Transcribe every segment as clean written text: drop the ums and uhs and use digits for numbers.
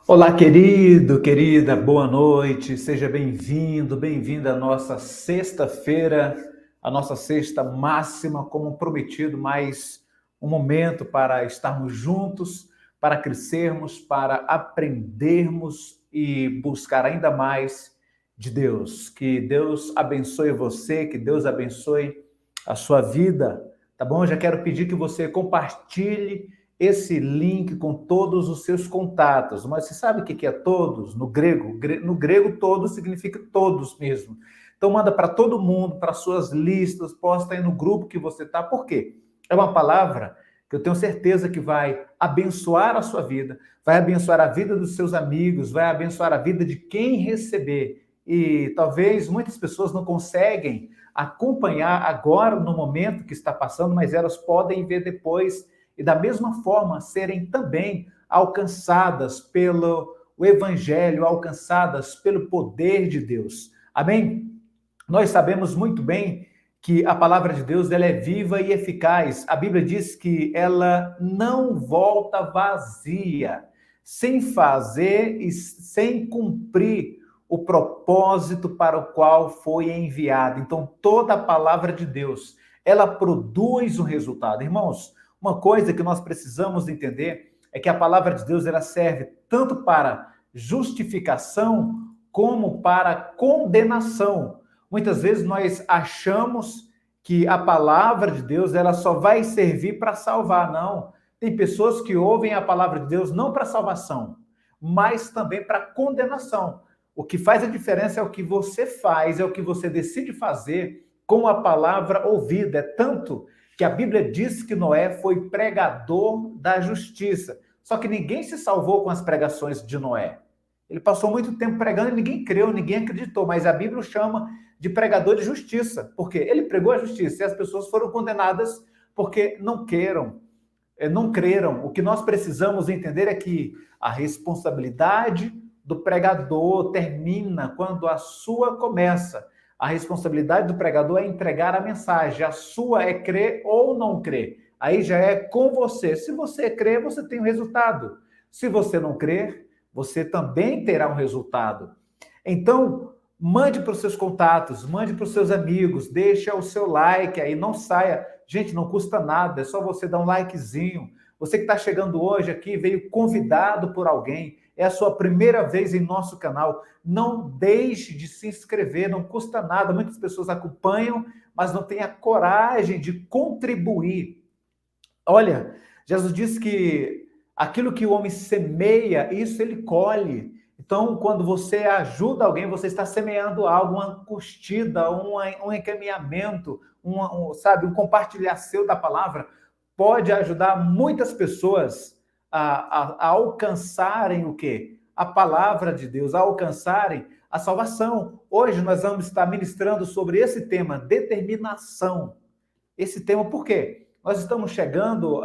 Olá, querido, querida, boa noite, seja bem-vindo, bem-vinda à nossa sexta-feira, a nossa sexta máxima, como prometido, mais um momento para estarmos juntos, para crescermos, para aprendermos e buscar ainda mais de Deus. Que Deus abençoe você, que Deus abençoe a sua vida, tá bom? Já quero pedir que você compartilhe esse link com todos os seus contatos. Mas você sabe o que é todos? No grego, todos significa todos mesmo. Então manda para todo mundo, para suas listas, posta aí no grupo que você está. Por quê? É uma palavra que eu tenho certeza que vai abençoar a sua vida, vai abençoar a vida dos seus amigos, vai abençoar a vida de quem receber. E talvez muitas pessoas não conseguem acompanhar agora no momento que está passando, mas elas podem ver depois e da mesma forma serem também alcançadas pelo o evangelho, alcançadas pelo poder de Deus. Amém? Nós sabemos muito bem que a palavra de Deus ela é viva e eficaz. A Bíblia diz que ela não volta vazia, sem fazer e sem cumprir o propósito para o qual foi enviada. Então, toda a palavra de Deus, ela produz um resultado. Irmãos, uma coisa que nós precisamos entender é que a palavra de Deus ela serve tanto para justificação como para condenação. Muitas vezes nós achamos que a palavra de Deus ela só vai servir para salvar. Não. Tem pessoas que ouvem a palavra de Deus não para salvação, mas também para condenação. O que faz a diferença é o que você faz, é o que você decide fazer com a palavra ouvida. É tanto que a Bíblia diz que Noé foi pregador da justiça. Só que ninguém se salvou com as pregações de Noé. Ele passou muito tempo pregando e ninguém creu, ninguém acreditou, mas a Bíblia o chama de pregador de justiça, porque ele pregou a justiça e as pessoas foram condenadas porque não creram. O que nós precisamos entender é que a responsabilidade do pregador termina quando a sua começa. A responsabilidade do pregador é entregar a mensagem, a sua é crer ou não crer. Aí já é com você. Se você crer, você tem um resultado. Se você não crer, você também terá um resultado. Então, mande para os seus contatos, mande para os seus amigos, deixa o seu like aí, não saia. Gente, não custa nada, é só você dar um likezinho. Você que está chegando hoje aqui, veio convidado por alguém, é a sua primeira vez em nosso canal, não deixe de se inscrever, não custa nada. Muitas pessoas acompanham, mas não têm a coragem de contribuir. Olha, Jesus disse que aquilo que o homem semeia, isso ele colhe. Então, quando você ajuda alguém, você está semeando algo, uma curtida, um encaminhamento, sabe, um compartilhar seu da palavra, pode ajudar muitas pessoas a alcançarem o quê? A palavra de Deus, a alcançarem a salvação. Hoje nós vamos estar ministrando sobre esse tema, determinação. Esse tema por quê? Nós estamos chegando,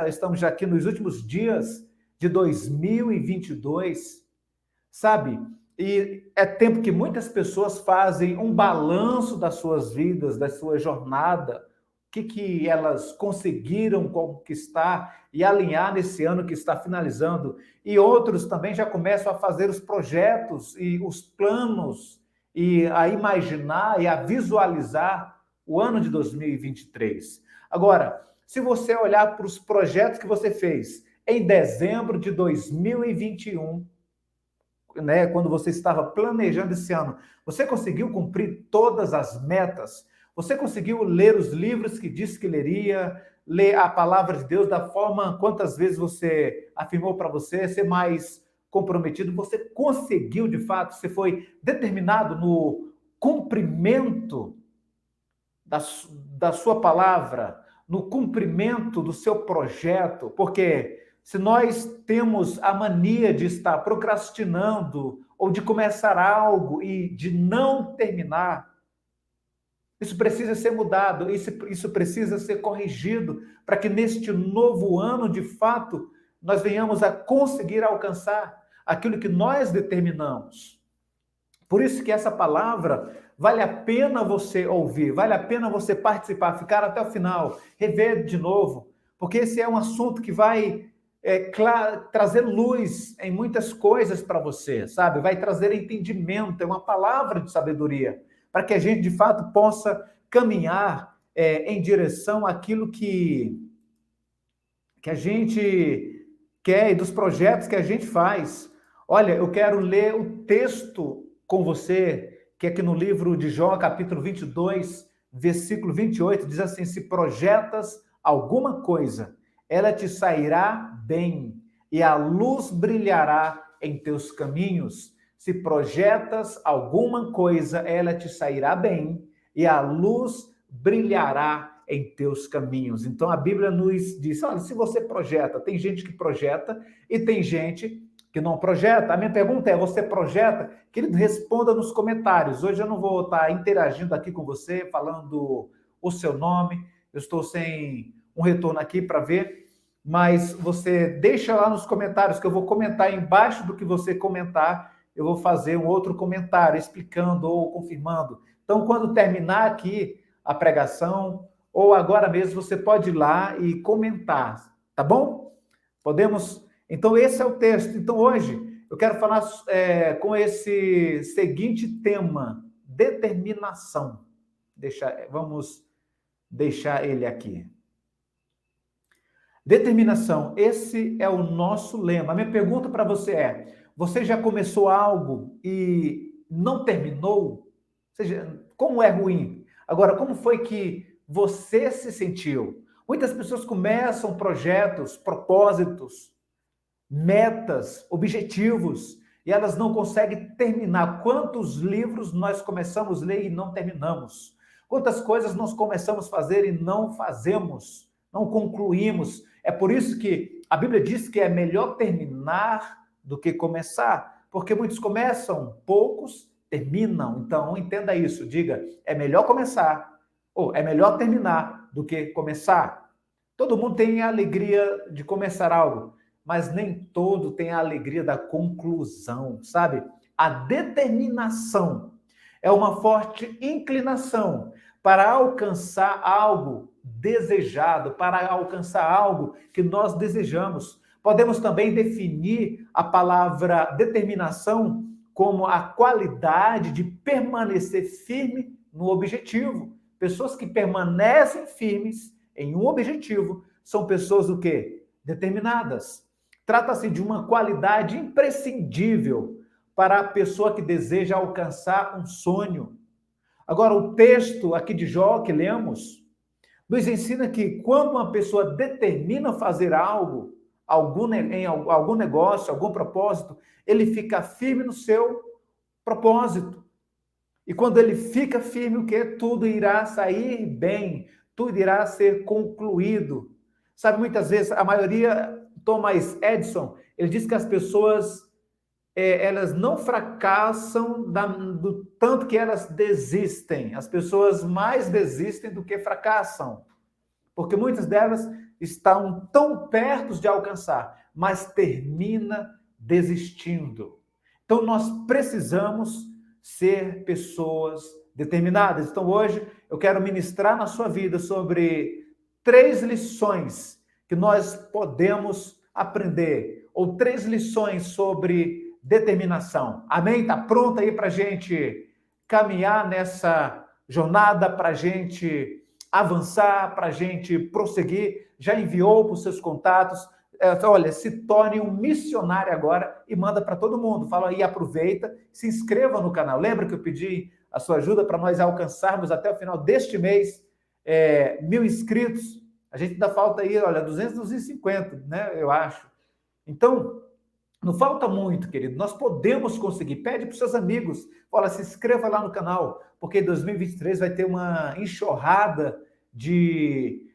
estamos já aqui nos últimos dias de 2022, sabe? E é tempo que muitas pessoas fazem um balanço das suas vidas, da sua jornada, o que elas conseguiram conquistar e alinhar nesse ano que está finalizando. E outros também já começam a fazer os projetos e os planos e a imaginar e a visualizar o ano de 2023. Agora, se você olhar para os projetos que você fez em dezembro de 2021, né, quando você estava planejando esse ano, você conseguiu cumprir todas as metas? Você conseguiu ler os livros que disse que leria, ler a palavra de Deus da forma quantas vezes você afirmou para você, ser mais comprometido? Você conseguiu de fato? Você foi determinado no cumprimento da sua palavra, no cumprimento do seu projeto? Porque se nós temos a mania de estar procrastinando ou de começar algo e de não terminar, isso precisa ser mudado, isso precisa ser corrigido para que neste novo ano, de fato, nós venhamos a conseguir alcançar aquilo que nós determinamos. Por isso que essa palavra vale a pena você ouvir, vale a pena você participar, ficar até o final, rever de novo, porque esse é um assunto que vai trazer luz em muitas coisas para você, sabe? Vai trazer entendimento, é uma palavra de sabedoria, para que a gente, de fato, possa caminhar em direção àquilo que a gente quer e dos projetos que a gente faz. Olha, eu quero ler o texto com você, que é aqui no livro de Jó, capítulo 22, versículo 28, diz assim: se projetas alguma coisa, ela te sairá bem, e a luz brilhará em teus caminhos. Se projetas alguma coisa, ela te sairá bem, e a luz brilhará em teus caminhos. Então a Bíblia nos diz, olha, se você projeta, tem gente que projeta e tem gente que não projeta. A minha pergunta é, você projeta? Querido, responda nos comentários. Hoje eu não vou estar interagindo aqui com você, falando o seu nome, eu estou sem um retorno aqui para ver, mas você deixa lá nos comentários que eu vou comentar embaixo do que você comentar, eu vou fazer um outro comentário explicando ou confirmando. Então, quando terminar aqui a pregação, ou agora mesmo, você pode ir lá e comentar, tá bom? Podemos? Então, esse é o texto. Então, hoje, eu quero falar com esse seguinte tema: determinação. Vamos deixar ele aqui. Determinação, esse é o nosso lema. A minha pergunta para você é: você já começou algo e não terminou? Ou seja, como é ruim? Agora, como foi que você se sentiu? Muitas pessoas começam projetos, propósitos, metas, objetivos, e elas não conseguem terminar. Quantos livros nós começamos a ler e não terminamos? Quantas coisas nós começamos a fazer e não fazemos, não concluímos? É por isso que a Bíblia diz que é melhor terminar do que começar, porque muitos começam, poucos terminam. Então, entenda isso, diga, é melhor começar, ou é melhor terminar do que começar. Todo mundo tem a alegria de começar algo, mas nem todo tem a alegria da conclusão, sabe? A determinação é uma forte inclinação para alcançar algo desejado, para alcançar algo que nós desejamos. Podemos também definir a palavra determinação como a qualidade de permanecer firme no objetivo. Pessoas que permanecem firmes em um objetivo são pessoas o quê? Determinadas. Trata-se de uma qualidade imprescindível para a pessoa que deseja alcançar um sonho. Agora, o texto aqui de Jó que lemos nos ensina que quando uma pessoa determina fazer algo, em algum negócio, algum propósito, ele fica firme no seu propósito. E quando ele fica firme, o quê? Tudo irá sair bem, tudo irá ser concluído. Sabe, muitas vezes, a maioria, Thomas Edison, ele diz que as pessoas, elas não fracassam do tanto que elas desistem. As pessoas mais desistem do que fracassam. Porque muitas delas estão tão perto de alcançar, mas termina desistindo. Então, nós precisamos ser pessoas determinadas. Então, hoje, eu quero ministrar na sua vida sobre 3 lições que nós podemos aprender, ou 3 lições sobre determinação. Amém? Está pronto aí para a gente caminhar nessa jornada, para a gente avançar, para a gente prosseguir? Já enviou para os seus contatos? Olha, se torne um missionário agora e manda para todo mundo. Fala aí, aproveita, se inscreva no canal. Lembra que eu pedi a sua ajuda para nós alcançarmos até o final deste mês 1.000 inscritos? A gente ainda falta aí, olha, 250, né? Eu acho. Então, não falta muito, querido. Nós podemos conseguir. Pede para os seus amigos. Fala, se inscreva lá no canal, porque em 2023 vai ter uma enxurrada de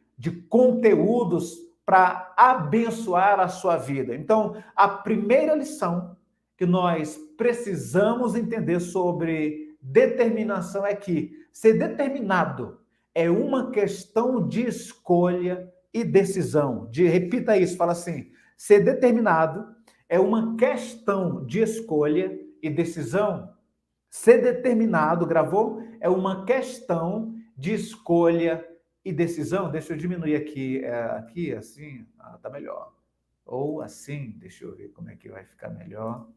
conteúdos para abençoar a sua vida. Então, a primeira lição que nós precisamos entender sobre determinação é que ser determinado é uma questão de escolha e decisão. Repita isso, fala assim, ser determinado é uma questão de escolha e decisão. Ser determinado, gravou? É uma questão de escolha e decisão. Deixa eu diminuir aqui, assim, tá melhor. Ou assim, deixa eu ver como é que vai ficar melhor.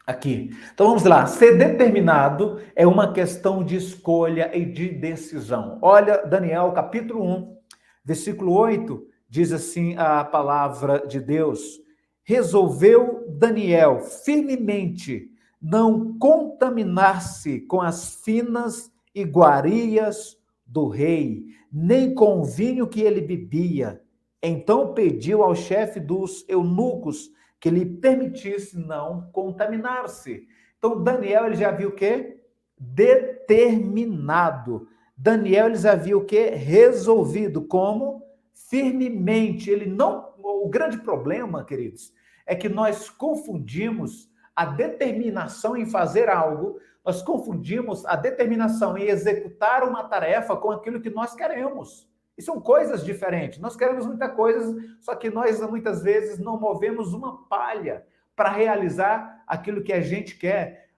Aqui. Então vamos lá. Ser determinado é uma questão de escolha e de decisão. Olha, Daniel, capítulo 1, versículo 8, diz assim a palavra de Deus: resolveu Daniel firmemente não contaminar-se com as finas iguarias do rei, nem com o vinho que ele bebia. Então pediu ao chefe dos eunucos que lhe permitisse não contaminar-se. Então, Daniel, ele já viu o quê? Determinado. Daniel, ele já viu o quê? Resolvido. Como? Firmemente. Ele não... O grande problema, queridos, é que nós confundimos a determinação em fazer algo, nós confundimos a determinação em executar uma tarefa com aquilo que nós queremos. E são coisas diferentes. Nós queremos muita coisa, só que nós muitas vezes não movemos uma palha para realizar aquilo que a gente quer.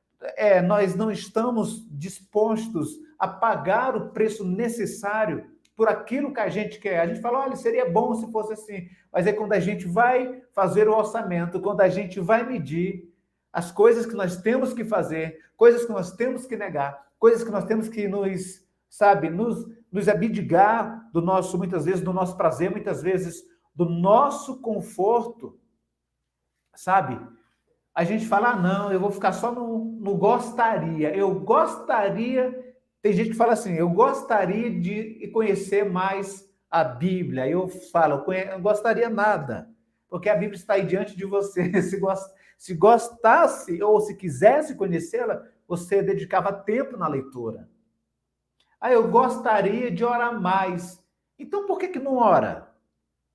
Nós não estamos dispostos a pagar o preço necessário por aquilo que a gente quer. A gente fala, olha, seria bom se fosse assim. Mas é quando a gente vai fazer o orçamento, quando a gente vai medir as coisas que nós temos que fazer, coisas que nós temos que negar, coisas que nós temos que nos abdicar do nosso, muitas vezes, do nosso prazer, muitas vezes, do nosso conforto, sabe? A gente fala, não, eu vou ficar só no gostaria. Eu gostaria, tem gente que fala assim, eu gostaria de conhecer mais a Bíblia. Eu falo, eu gostaria nada, porque a Bíblia está aí diante de você. Se gostasse ou se quisesse conhecê-la, você dedicava tempo na leitura. Eu gostaria de orar mais. Então, por que não ora?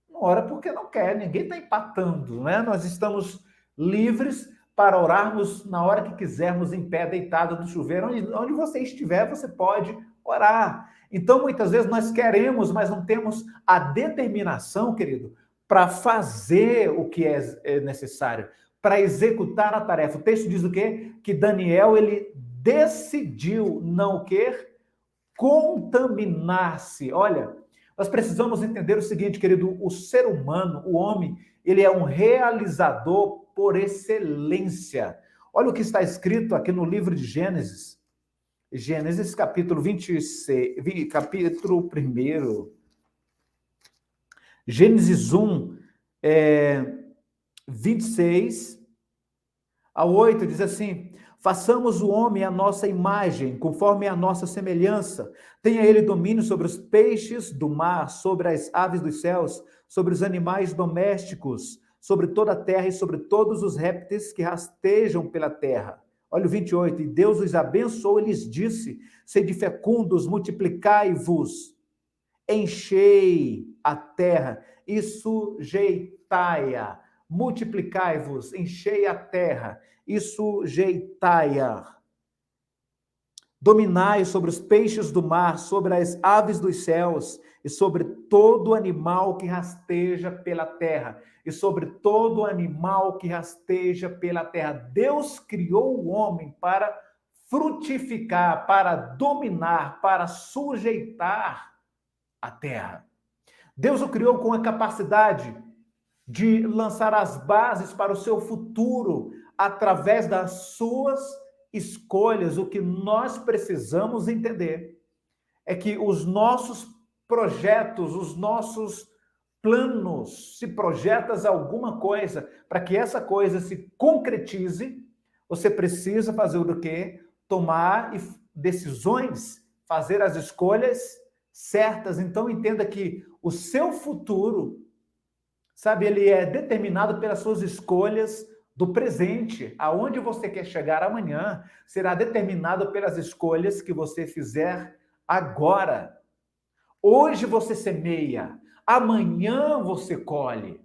Não ora porque não quer, ninguém está empatando, né? Nós estamos livres para orarmos na hora que quisermos, em pé, deitado no chuveiro. Onde você estiver, você pode orar. Então, muitas vezes nós queremos, mas não temos a determinação, querido, para fazer o que é necessário, para executar a tarefa. O texto diz o quê? Que Daniel, ele decidiu não o quê? Contaminar-se. Olha, nós precisamos entender o seguinte, querido, o ser humano, o homem, ele é um realizador por excelência. Olha o que está escrito aqui no livro de Gênesis. Gênesis, capítulo 26, capítulo 1. Gênesis 1, 26 ao 8, diz assim: façamos o homem à nossa imagem, conforme a nossa semelhança. Tenha ele domínio sobre os peixes do mar, sobre as aves dos céus, sobre os animais domésticos, sobre toda a terra e sobre todos os répteis que rastejam pela terra. Olha o 28. E Deus os abençoou e lhes disse: sede fecundos, multiplicai-vos, enchei a terra e sujeitai-a. Multiplicai-vos, enchei a terra e sujeitai-a. Dominai sobre os peixes do mar, sobre as aves dos céus, e sobre todo animal que rasteja pela terra, e sobre todo animal que rasteja pela terra. Deus criou o homem para frutificar, para dominar, para sujeitar a terra. Deus o criou com a capacidade de lançar as bases para o seu futuro através das suas escolhas. O que nós precisamos entender é que os nossos projetos, os nossos planos, se projetas alguma coisa, para que essa coisa se concretize, você precisa fazer o quê? Tomar decisões, fazer as escolhas certas. Então entenda que o seu futuro, sabe, ele é determinado pelas suas escolhas do presente. Aonde você quer chegar amanhã será determinado pelas escolhas que você fizer agora. Hoje você semeia, amanhã você colhe.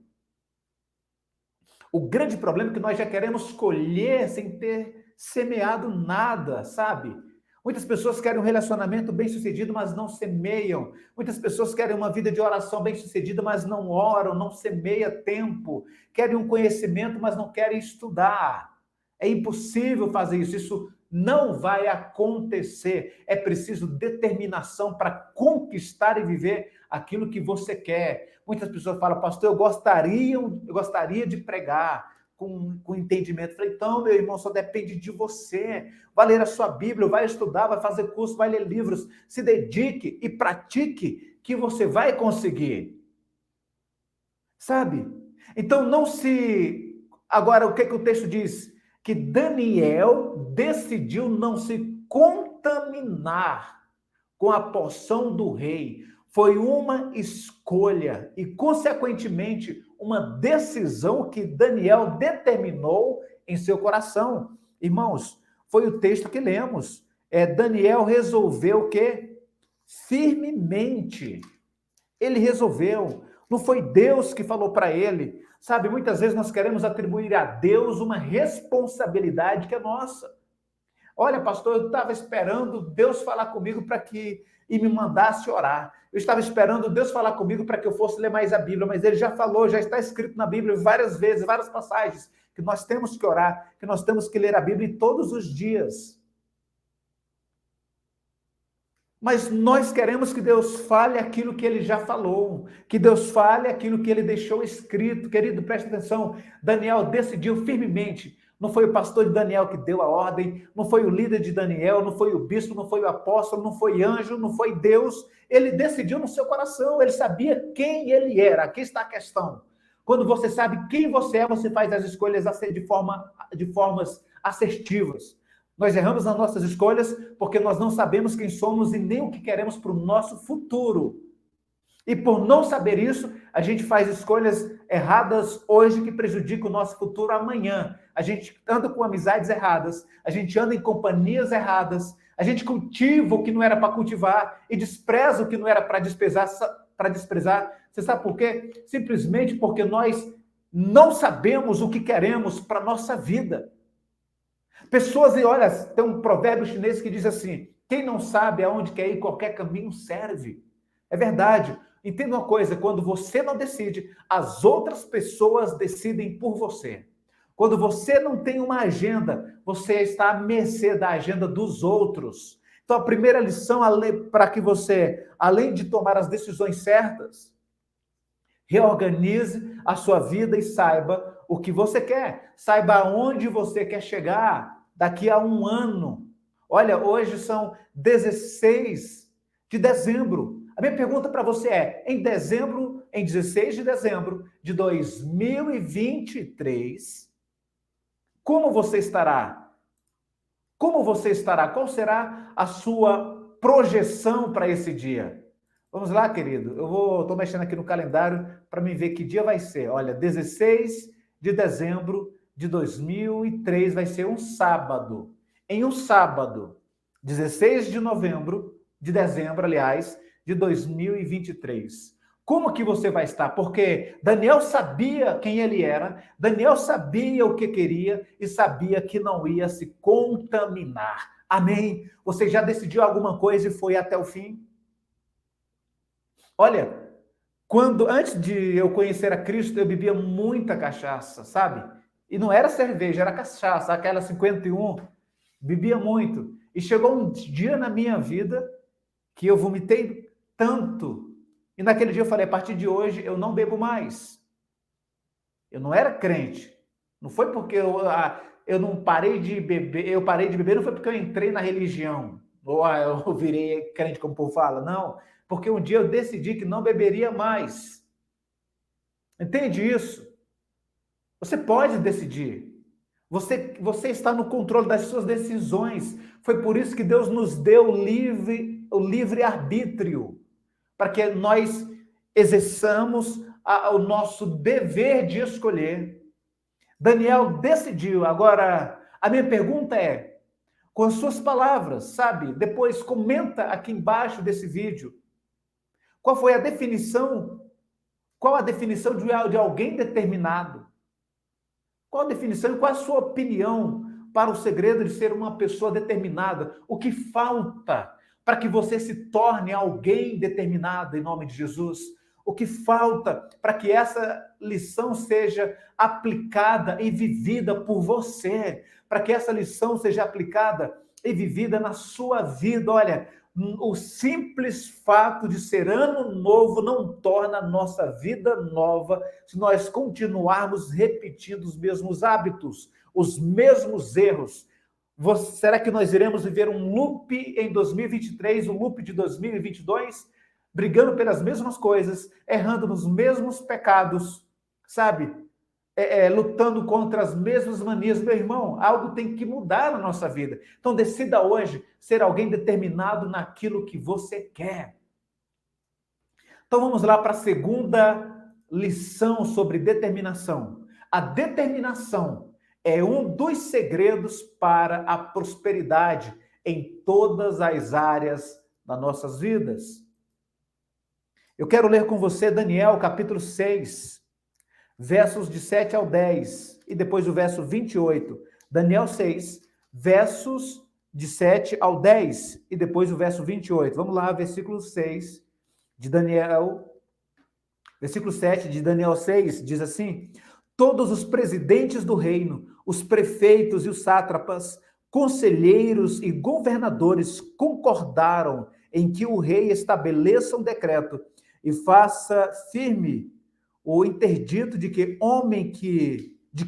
O grande problema é que nós já queremos colher sem ter semeado nada, sabe? Muitas pessoas querem um relacionamento bem-sucedido, mas não semeiam. Muitas pessoas querem uma vida de oração bem-sucedida, mas não oram, não semeia tempo. Querem um conhecimento, mas não querem estudar. É impossível fazer isso. Isso não vai acontecer. É preciso determinação para conquistar e viver aquilo que você quer. Muitas pessoas falam, pastor, eu gostaria de pregar com entendimento. Eu falei, então, meu irmão, só depende de você. Vai ler a sua Bíblia, vai estudar, vai fazer curso, vai ler livros. Se dedique e pratique que você vai conseguir. Sabe? Então, não se... Agora, o que o texto diz? Que Daniel decidiu não se contaminar com a porção do rei. Foi uma escolha e, consequentemente, uma decisão que Daniel determinou em seu coração. Irmãos, foi o texto que lemos. Daniel resolveu o quê? Firmemente. Ele resolveu. Não foi Deus que falou para ele. Sabe, muitas vezes nós queremos atribuir a Deus uma responsabilidade que é nossa. Olha, pastor, eu estava esperando Deus falar comigo e me mandasse orar. Eu estava esperando Deus falar comigo para que eu fosse ler mais a Bíblia, mas ele já falou, já está escrito na Bíblia várias vezes, várias passagens, que nós temos que orar, que nós temos que ler a Bíblia todos os dias. Mas nós queremos que Deus fale aquilo que ele já falou, que Deus fale aquilo que ele deixou escrito. Querido, preste atenção, Daniel decidiu firmemente. Não foi o pastor de Daniel que deu a ordem, não foi o líder de Daniel, não foi o bispo, não foi o apóstolo, não foi anjo, não foi Deus. Ele decidiu no seu coração, ele sabia quem ele era. Aqui está a questão. Quando você sabe quem você é, você faz as escolhas de formas assertivas. Nós erramos nas nossas escolhas porque nós não sabemos quem somos e nem o que queremos para o nosso futuro. E por não saber isso, a gente faz escolhas erradas hoje que prejudicam o nosso futuro amanhã. A gente anda com amizades erradas, a gente anda em companhias erradas, a gente cultiva o que não era para cultivar e despreza o que não era para desprezar. Você sabe por quê? Simplesmente porque nós não sabemos o que queremos para a nossa vida. Pessoas, e olha, tem um provérbio chinês que diz assim, quem não sabe aonde quer ir, qualquer caminho serve. É verdade. Entenda uma coisa, quando você não decide, as outras pessoas decidem por você. Quando você não tem uma agenda, você está à mercê da agenda dos outros. Então, a primeira lição para que você, além de tomar as decisões certas, reorganize a sua vida e saiba o que você quer. Saiba aonde você quer chegar daqui a um ano. Olha, hoje são 16 de dezembro. A minha pergunta para você em 16 de dezembro de 2023, como você estará? Como você estará? Qual será a sua projeção para esse dia? Vamos lá, querido. Eu estou mexendo aqui no calendário para me ver que dia vai ser. Olha, 16 de dezembro de 2003 vai ser um sábado. Em um sábado, 16 de dezembro, aliás, de 2023. Como que você vai estar? Porque Daniel sabia quem ele era, Daniel sabia o que queria e sabia que não ia se contaminar. Amém? Você já decidiu alguma coisa e foi até o fim? Olha, antes de eu conhecer a Cristo, eu bebia muita cachaça, sabe? E não era cerveja, era cachaça, aquela 51, bebia muito. E chegou um dia na minha vida que eu vomitei tanto. E naquele dia eu falei, a partir de hoje eu não bebo mais. Eu não era crente. Não foi porque eu não parei de beber, eu parei de beber, não foi porque eu entrei na religião, ou eu virei crente, como o povo fala, não. Porque um dia eu decidi que não beberia mais. Entende isso? Você pode decidir. Você está no controle das suas decisões. Foi por isso que Deus nos deu o livre-arbítrio, para que nós exerçamos o nosso dever de escolher. Daniel decidiu. Agora, a minha pergunta com as suas palavras, sabe? Depois comenta aqui embaixo desse vídeo. Qual foi a definição? Qual a definição de alguém determinado? Qual a definição e qual a sua opinião para o segredo de ser uma pessoa determinada? O que falta para que você se torne alguém determinado em nome de Jesus? O que falta para que essa lição seja aplicada e vivida por você? Para que essa lição seja aplicada e vivida na sua vida. Olha, o simples fato de ser ano novo não torna a nossa vida nova se nós continuarmos repetindo os mesmos hábitos, os mesmos erros. Será que nós iremos viver um loop em 2023, um loop de 2022, brigando pelas mesmas coisas, errando nos mesmos pecados, sabe? Lutando contra as mesmas manias? Meu irmão, algo tem que mudar na nossa vida. Então decida hoje ser alguém determinado naquilo que você quer. Então vamos lá para a segunda lição sobre determinação. A determinação é um dos segredos para a prosperidade em todas as áreas das nossas vidas. Eu quero ler com você Daniel, capítulo 6, versos de 7 ao 10, e depois o verso 28. Daniel 6, versos de 7 ao 10, e depois o verso 28. Vamos lá, versículo 6 de Daniel, versículo 7 de Daniel 6, diz assim: todos os presidentes do reino, os prefeitos e os sátrapas, conselheiros e governadores concordaram em que o rei estabeleça um decreto e faça firme o interdito de que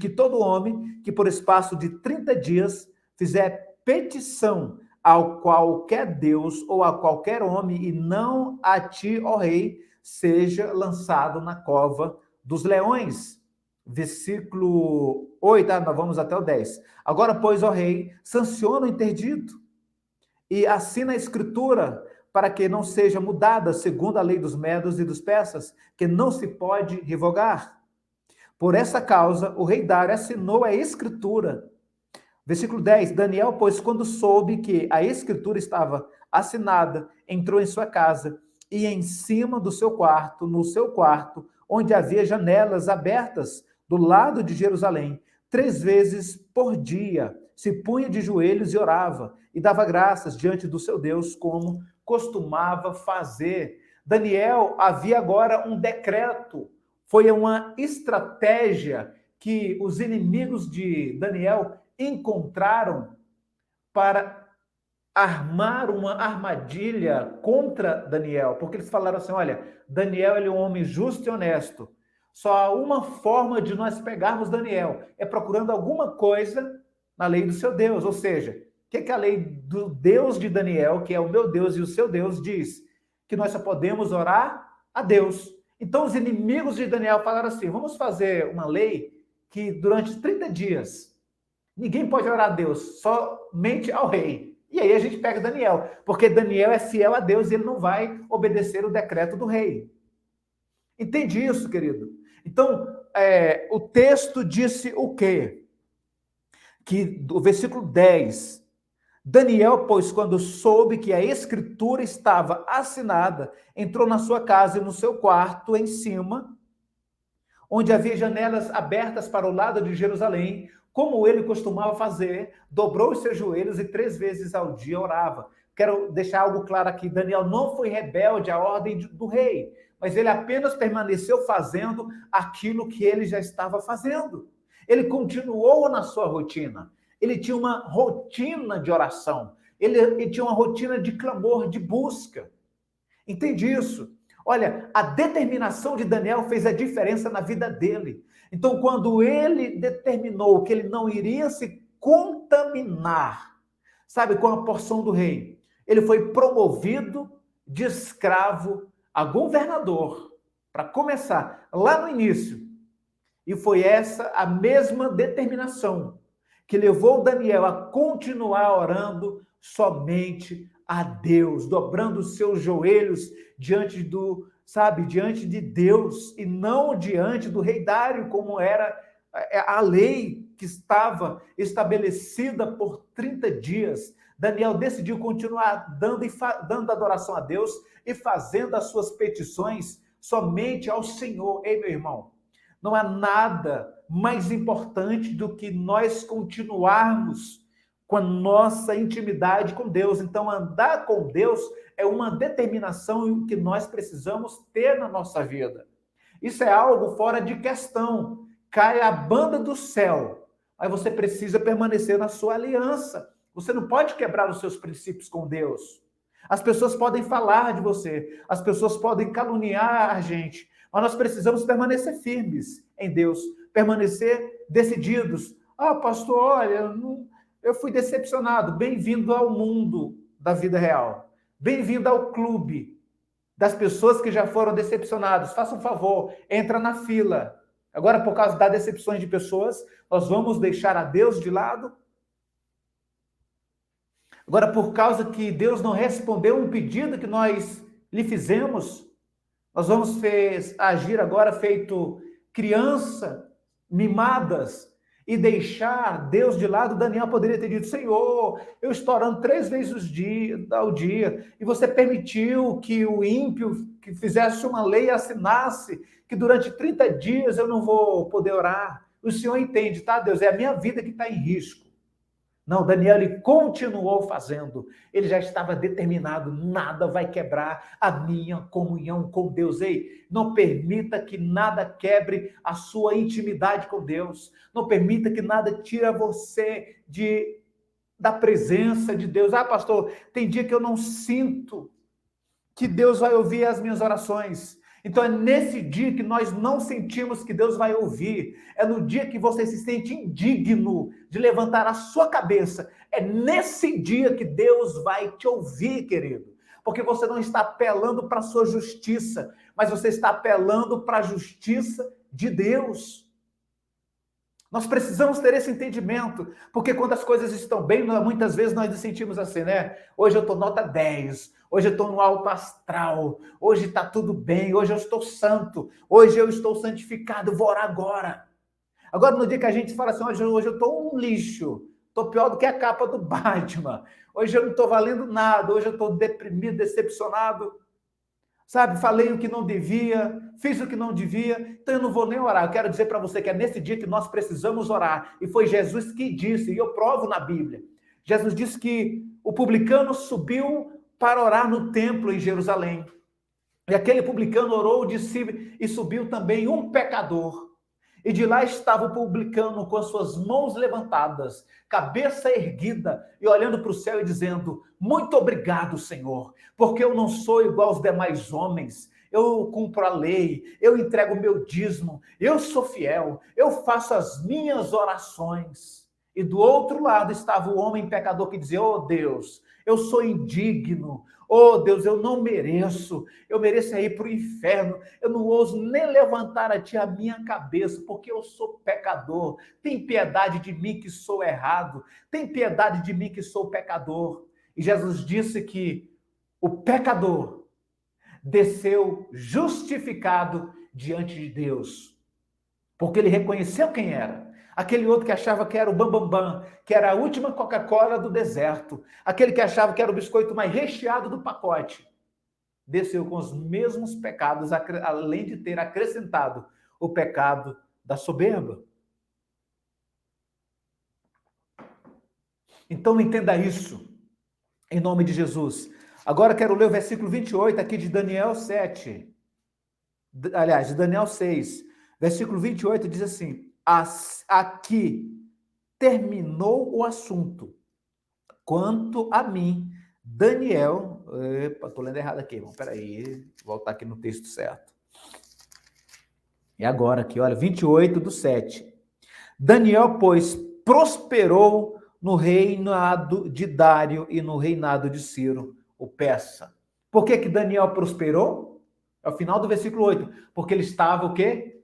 todo homem que por espaço de 30 dias fizer petição ao qualquer Deus ou a qualquer homem e não a ti, ó rei, seja lançado na cova dos leões. Versículo 8, nós vamos até o 10. Agora, pois, ó rei, sanciona o interdito e assina a escritura para que não seja mudada segundo a lei dos medos e dos persas, que não se pode revogar. Por essa causa, o rei Dário assinou a escritura. Versículo 10, Daniel, pois, quando soube que a escritura estava assinada, entrou em sua casa e em cima do seu quarto, no seu quarto, onde havia janelas abertas do lado de Jerusalém, 3 vezes por dia, se punha de joelhos e orava, e dava graças diante do seu Deus, como costumava fazer. Daniel havia agora um decreto, foi uma estratégia que os inimigos de Daniel encontraram para armar uma armadilha contra Daniel, porque eles falaram assim, olha, Daniel ele é um homem justo e honesto, só há uma forma de nós pegarmos Daniel, é procurando alguma coisa na lei do seu Deus, ou seja, o que a lei do Deus de Daniel, que é o meu Deus e o seu Deus, diz? Que nós só podemos orar a Deus. Então os inimigos de Daniel falaram assim, vamos fazer uma lei que durante 30 dias ninguém pode orar a Deus, somente ao rei. E aí a gente pega Daniel, porque Daniel é fiel a Deus e ele não vai obedecer o decreto do rei. Entende isso, querido? Então, o texto disse o quê? Que o versículo 10, Daniel, pois, quando soube que a escritura estava assinada, entrou na sua casa e no seu quarto em cima, onde havia janelas abertas para o lado de Jerusalém, como ele costumava fazer, dobrou os seus joelhos e 3 vezes ao dia orava. Quero deixar algo claro aqui, Daniel não foi rebelde à ordem do rei, mas ele apenas permaneceu fazendo aquilo que ele já estava fazendo. Ele continuou na sua rotina. Ele tinha uma rotina de oração. Ele tinha uma rotina de clamor, de busca. Entende isso? Olha, a determinação de Daniel fez a diferença na vida dele. Então, quando ele determinou que ele não iria se contaminar, sabe, com a porção do rei, ele foi promovido de escravo a governador, para começar, lá no início. E foi essa a mesma determinação que levou Daniel a continuar orando somente a Deus, dobrando os seus joelhos diante diante de Deus, e não diante do rei Dário, como era a lei que estava estabelecida por 30 dias. Daniel decidiu continuar dando adoração a Deus e fazendo as suas petições somente ao Senhor. Ei, meu irmão, não há nada mais importante do que nós continuarmos com a nossa intimidade com Deus. Então, andar com Deus é uma determinação que nós precisamos ter na nossa vida. Isso é algo fora de questão. Cai a banda do céu, mas você precisa permanecer na sua aliança. Você não pode quebrar os seus princípios com Deus. As pessoas podem falar de você, as pessoas podem caluniar a gente, mas nós precisamos permanecer firmes em Deus, permanecer decididos. Ah, pastor, olha, eu fui decepcionado. Bem-vindo ao mundo da vida real. Bem-vindo ao clube das pessoas que já foram decepcionadas. Faça um favor, entra na fila. Agora, por causa das decepções de pessoas, nós vamos deixar a Deus de lado? Agora, por causa que Deus não respondeu um pedido que nós lhe fizemos, nós vamos agir agora feito criança, mimadas, e deixar Deus de lado. Daniel poderia ter dito: Senhor, eu estou orando 3 vezes ao dia, e você permitiu que o ímpio que fizesse uma lei assinasse que durante 30 dias eu não vou poder orar. O Senhor entende, tá, Deus? É a minha vida que está em risco. Não, Daniel, ele continuou fazendo. Ele já estava determinado, nada vai quebrar a minha comunhão com Deus. Ei, não permita que nada quebre a sua intimidade com Deus. Não permita que nada tire você da presença de Deus. Ah, pastor, tem dia que eu não sinto que Deus vai ouvir as minhas orações. Então é nesse dia que nós não sentimos que Deus vai ouvir. É no dia que você se sente indigno de levantar a sua cabeça. É nesse dia que Deus vai te ouvir, querido. Porque você não está apelando para a sua justiça, mas você está apelando para a justiça de Deus. Nós precisamos ter esse entendimento, porque quando as coisas estão bem, muitas vezes nós nos sentimos assim, né? Hoje eu estou nota 10, hoje eu estou no alto astral, hoje está tudo bem, hoje eu estou santo, hoje eu estou santificado, vou orar agora. Agora, no dia que a gente fala assim, hoje eu estou um lixo, estou pior do que a capa do Batman, hoje eu não estou valendo nada, hoje eu estou deprimido, decepcionado, sabe, falei o que não devia, fiz o que não devia, então eu não vou nem orar. Eu quero dizer para você que é nesse dia que nós precisamos orar, e foi Jesus que disse, e eu provo na Bíblia. Jesus disse que o publicano subiu para orar no templo em Jerusalém, e aquele publicano orou, disse, e subiu também um pecador, e de lá estava o publicano com as suas mãos levantadas, cabeça erguida e olhando para o céu e dizendo: muito obrigado, Senhor, porque eu não sou igual aos demais homens, eu cumpro a lei, eu entrego o meu dízimo, eu sou fiel, eu faço as minhas orações. E do outro lado estava o homem pecador que dizia: oh Deus, eu sou indigno, oh Deus, eu não mereço, eu mereço ir para o inferno, eu não ouso nem levantar a ti a minha cabeça, porque eu sou pecador, tem piedade de mim que sou errado, tem piedade de mim que sou pecador. E Jesus disse que o pecador desceu justificado diante de Deus, porque ele reconheceu quem era. Aquele outro que achava que era o bambambam, que era a última Coca-Cola do deserto, aquele que achava que era o biscoito mais recheado do pacote, desceu com os mesmos pecados, além de ter acrescentado o pecado da soberba. Então entenda isso, em nome de Jesus. Agora quero ler o versículo 28 aqui de Daniel 7. Aliás, de Daniel 6. Versículo 28 diz assim: aqui terminou o assunto. Quanto a mim, Daniel... Epa, estou lendo errado aqui, irmão. Peraí, voltar aqui no texto certo. E agora aqui, olha, 28:7. Daniel, pois, prosperou no reinado de Dário e no reinado de Ciro, o persa. Por que que Daniel prosperou? É o final do versículo 8. Porque ele estava o quê?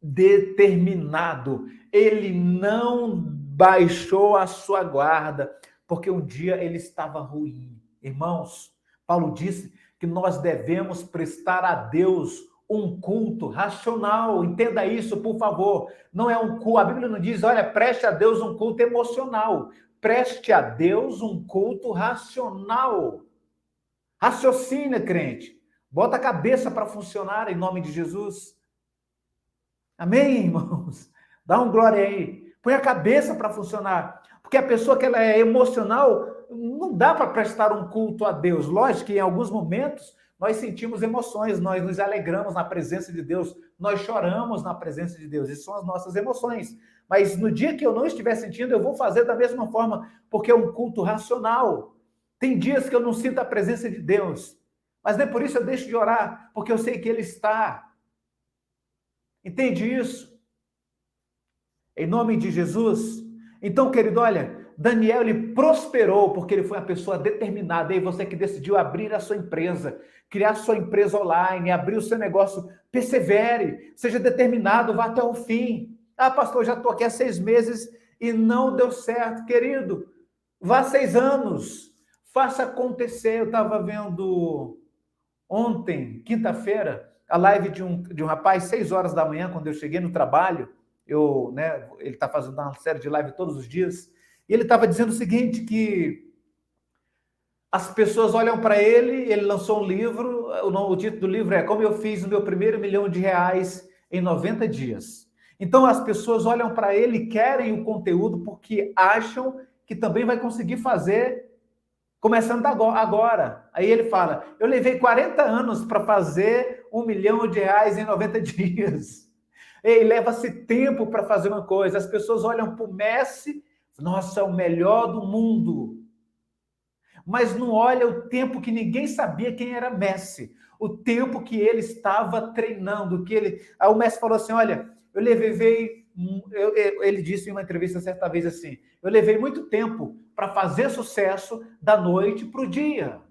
Determinado. Ele não baixou a sua guarda, porque um dia ele estava ruim. Irmãos, Paulo disse que nós devemos prestar a Deus um culto racional. Entenda isso, por favor. Não é um culto. A Bíblia não diz, olha, preste a Deus um culto emocional. Preste a Deus um culto racional. Raciocina, crente. Bota a cabeça para funcionar em nome de Jesus. Amém, irmãos? Dá um glória aí. Põe a cabeça para funcionar. Porque a pessoa que ela é emocional, não dá para prestar um culto a Deus. Lógico que em alguns momentos nós sentimos emoções, nós nos alegramos na presença de Deus, nós choramos na presença de Deus. Essas são as nossas emoções. Mas no dia que eu não estiver sentindo, eu vou fazer da mesma forma, porque é um culto racional. Tem dias que eu não sinto a presença de Deus, mas nem por isso eu deixo de orar, porque eu sei que Ele está. Entende isso? Em nome de Jesus. Então, querido, olha, Daniel, ele prosperou porque ele foi uma pessoa determinada. E você que decidiu abrir a sua empresa, criar sua empresa online, abrir o seu negócio, persevere, seja determinado, vá até o fim. Ah, pastor, já estou aqui há 6 meses e não deu certo. Querido, vá 6 anos, faça acontecer. Eu estava vendo ontem, quinta-feira, a live de um rapaz, 6 horas da manhã, quando eu cheguei no trabalho. Ele está fazendo uma série de live todos os dias, e ele estava dizendo o seguinte, que as pessoas olham para ele lançou um livro, o título do livro é Como Eu Fiz o Meu Primeiro Milhão de Reais em 90 Dias. Então as pessoas olham para ele e querem o conteúdo porque acham que também vai conseguir fazer começando agora. Aí ele fala, eu levei 40 anos para fazer R$1 milhão em 90 dias. Ei, leva-se tempo para fazer uma coisa. As pessoas olham para o Messi, nossa, é o melhor do mundo. Mas não olha o tempo que ninguém sabia quem era Messi. O tempo que ele estava treinando. Aí o Messi falou assim, olha, ele disse em uma entrevista certa vez assim, eu levei muito tempo para fazer sucesso da noite para o dia.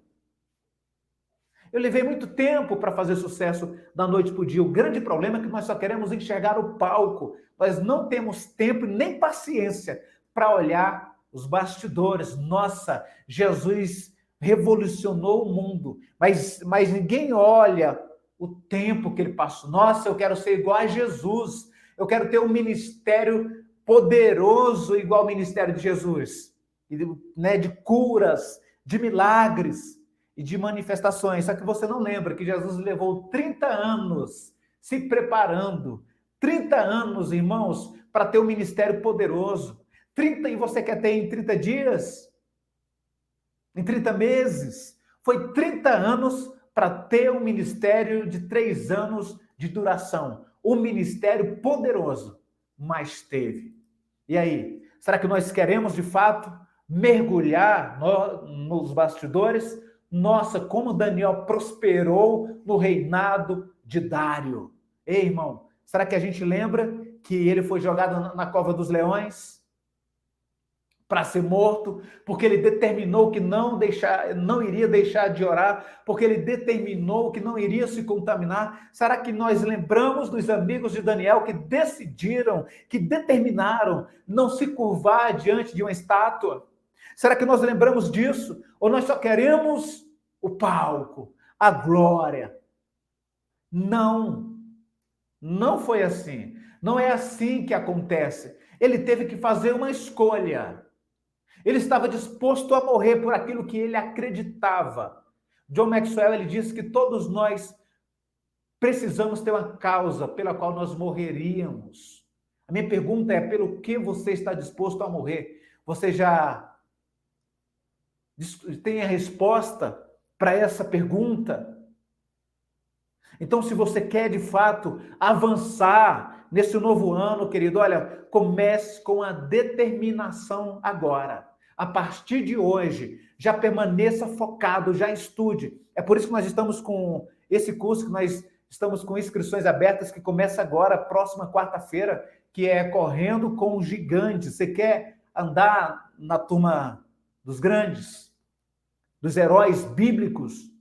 Eu levei muito tempo para fazer sucesso da noite para o dia. O grande problema é que nós só queremos enxergar o palco. Nós não temos tempo nem paciência para olhar os bastidores. Nossa, Jesus revolucionou o mundo, mas ninguém olha o tempo que ele passou. Nossa, eu quero ser igual a Jesus. Eu quero ter um ministério poderoso igual ao ministério de Jesus, né, de curas, de milagres e de manifestações. Só que você não lembra que Jesus levou 30 anos se preparando. 30 anos, irmãos, para ter um ministério poderoso. 30 e você quer ter em 30 dias? Em 30 meses? Foi 30 anos para ter um ministério de 3 anos de duração. Um ministério poderoso, mas teve. E aí? Será que nós queremos, de fato, mergulhar nos bastidores? Nossa, como Daniel prosperou no reinado de Dário. Ei, irmão, será que a gente lembra que ele foi jogado na cova dos leões para ser morto, porque ele determinou que não iria deixar de orar, porque ele determinou que não iria se contaminar? Será que nós lembramos dos amigos de Daniel que decidiram, que determinaram não se curvar diante de uma estátua? Será que nós lembramos disso? Ou nós só queremos o palco, a glória? Não, não foi assim. Não é assim que acontece. Ele teve que fazer uma escolha. Ele estava disposto a morrer por aquilo que ele acreditava. John Maxwell, ele diz que todos nós precisamos ter uma causa pela qual nós morreríamos. A minha pergunta é, pelo que você está disposto a morrer? Você já tem a resposta para essa pergunta? Então, se você quer, de fato, avançar nesse novo ano, querido, olha, comece com a determinação agora. A partir de hoje, já permaneça focado, já estude. É por isso que nós estamos com esse curso, que nós estamos com inscrições abertas, que começa agora, próxima quarta-feira, que é Correndo com os Gigantes. Você quer andar na turma dos grandes, dos heróis bíblicos,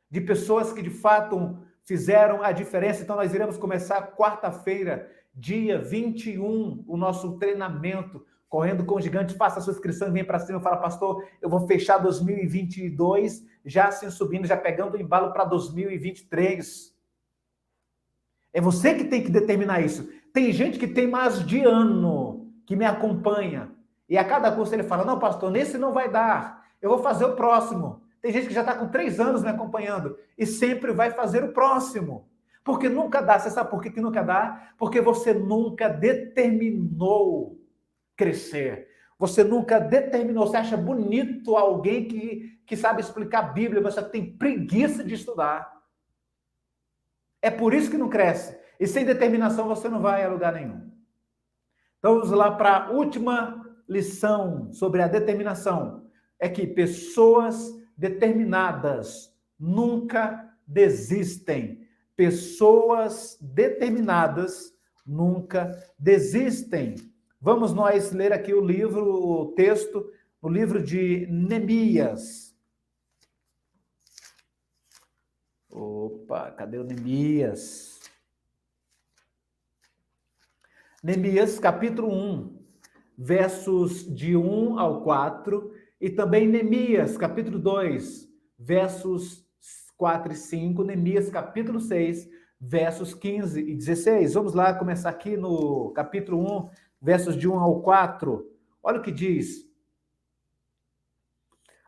de pessoas que de fato fizeram a diferença? Então nós iremos começar quarta-feira, dia 21, o nosso treinamento Correndo com os Gigantes. Faça a sua inscrição e vem para cima e fala, pastor, eu vou fechar 2022 já assim subindo, já pegando o embalo para 2023. É você que tem que determinar isso. Tem gente que tem mais de ano que me acompanha e a cada curso ele fala, não, pastor, nesse não vai dar, eu vou fazer o próximo. Tem gente que já está com 3 anos me acompanhando e sempre vai fazer o próximo. Porque nunca dá. Você sabe por que nunca dá? Porque você nunca determinou crescer. Você nunca determinou. Você acha bonito alguém que sabe explicar a Bíblia, mas você tem preguiça de estudar. É por isso que não cresce. E sem determinação você não vai a lugar nenhum. Então vamos lá para a última lição sobre a determinação. É que pessoas determinadas nunca desistem. Pessoas determinadas nunca desistem. Vamos nós ler aqui o texto, o livro de Neemias. Opa, cadê o Neemias? Neemias, capítulo 1, versos de 1 ao 4, e também Neemias, capítulo 2, versos 4 e 5, Neemias, capítulo 6, versos 15 e 16. Vamos lá começar aqui no capítulo 1, versos de 1 ao 4. Olha o que diz.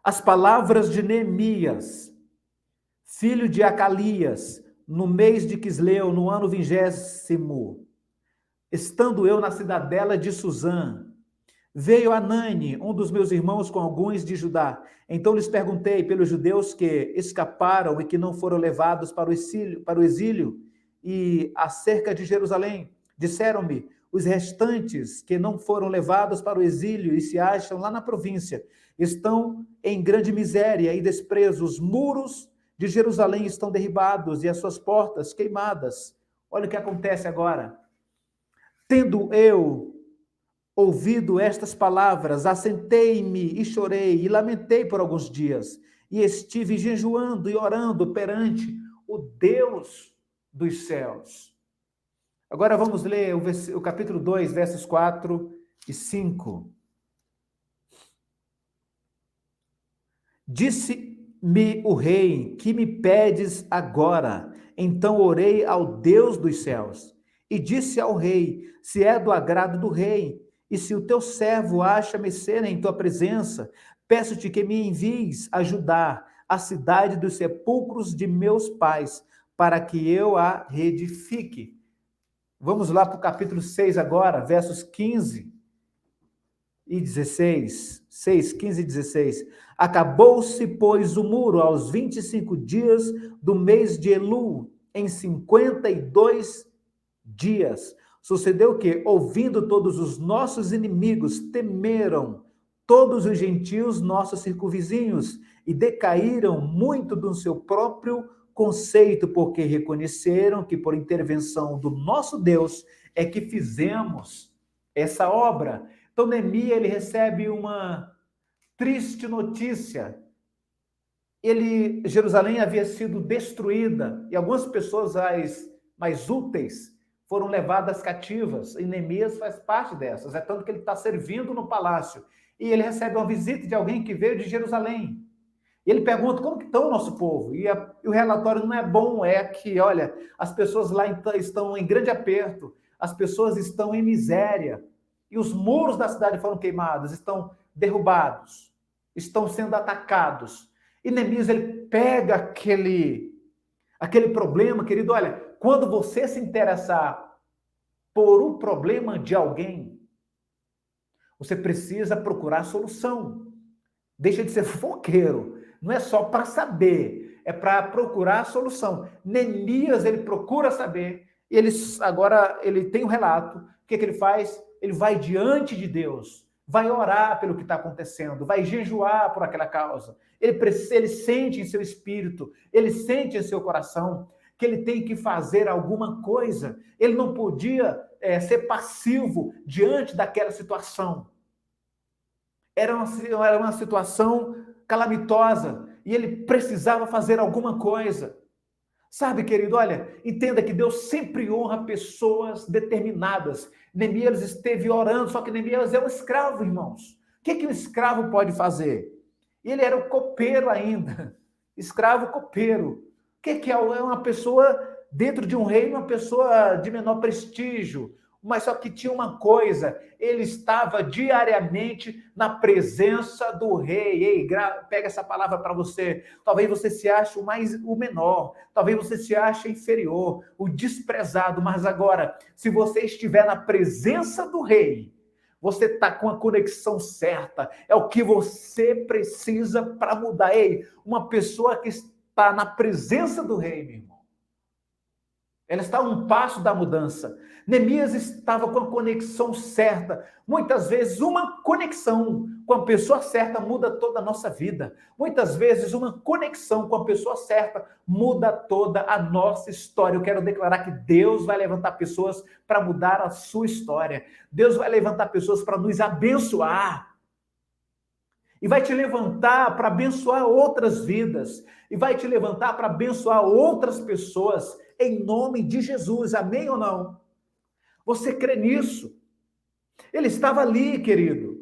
As palavras de Neemias, filho de Acalias, no mês de Quisleu, no ano 20º, estando eu na cidadela de Suzã, veio Anani, um dos meus irmãos, com alguns de Judá. Então lhes perguntei pelos judeus que escaparam e que não foram levados para o exílio e acerca de Jerusalém. Disseram-me, os restantes que não foram levados para o exílio e se acham lá na província, estão em grande miséria e desprezo. Os muros de Jerusalém estão derribados e as suas portas queimadas. Olha o que acontece agora. Tendo eu ouvido estas palavras, assentei-me e chorei e lamentei por alguns dias, e estive jejuando e orando perante o Deus dos céus. Agora vamos ler o capítulo 2, versos 4 e 5. Disse-me o rei, que me pedes agora? Então orei ao Deus dos céus, e disse ao rei, se é do agrado do rei, e se o teu servo acha merecer em tua presença, peço-te que me envies ajudar a cidade dos sepulcros de meus pais, para que eu a reedifique. Vamos lá para o capítulo 6 agora, versos 15 e 16. 6, 15 e 16. Acabou-se, pois, o muro aos 25 dias do mês de Elul, em 52 dias. Sucedeu que, ouvindo todos os nossos inimigos, temeram todos os gentios, nossos circunvizinhos, e decaíram muito do seu próprio conceito, porque reconheceram que por intervenção do nosso Deus é que fizemos essa obra. Então, Neemias, ele recebe uma triste notícia. Jerusalém havia sido destruída, e algumas pessoas mais úteis foram levadas cativas, e Neemias faz parte dessas, é tanto que ele está servindo no palácio, e ele recebe uma visita de alguém que veio de Jerusalém, e ele pergunta, como que está o nosso povo? E o relatório não é bom, é que, olha, as pessoas lá estão em grande aperto, as pessoas estão em miséria, e os muros da cidade foram queimados, estão derrubados, estão sendo atacados. E Neemias, ele pega aquele problema, querido, olha, quando você se interessar por um problema de alguém, você precisa procurar solução. Deixa de ser fofoqueiro. Não é só para saber, é para procurar a solução. Neemias, ele procura saber, e agora ele tem um relato. O que ele faz? Ele vai diante de Deus, vai orar pelo que está acontecendo, vai jejuar por aquela causa. Ele sente em seu espírito, ele sente em seu coração que ele tem que fazer alguma coisa. Ele não podia ser passivo diante daquela situação. Era uma situação calamitosa e ele precisava fazer alguma coisa. Sabe, querido, olha, entenda que Deus sempre honra pessoas determinadas. Neemias esteve orando, só que Neemias é um escravo, irmãos. O que um escravo pode fazer? Ele era um copeiro ainda, escravo copeiro. O que é uma pessoa dentro de um reino, uma pessoa de menor prestígio? Mas só que tinha uma coisa, ele estava diariamente na presença do rei. Ei, pega essa palavra para você. Talvez você se ache o menor, talvez você se ache inferior, o desprezado, mas agora, se você estiver na presença do rei, você está com a conexão certa, é o que você precisa para mudar. Ei, uma pessoa que está na presença do rei, meu irmão, Ela está a um passo da mudança. Neemias estava com a conexão certa. Muitas vezes, uma conexão com a pessoa certa muda toda a nossa vida. Muitas vezes, uma conexão com a pessoa certa muda toda a nossa história. Eu quero declarar que Deus vai levantar pessoas para mudar a sua história. Deus vai levantar pessoas para nos abençoar. E vai te levantar para abençoar outras vidas. E vai te levantar para abençoar outras pessoas. Em nome de Jesus. Amém ou não? Você crê nisso? Ele estava ali, querido.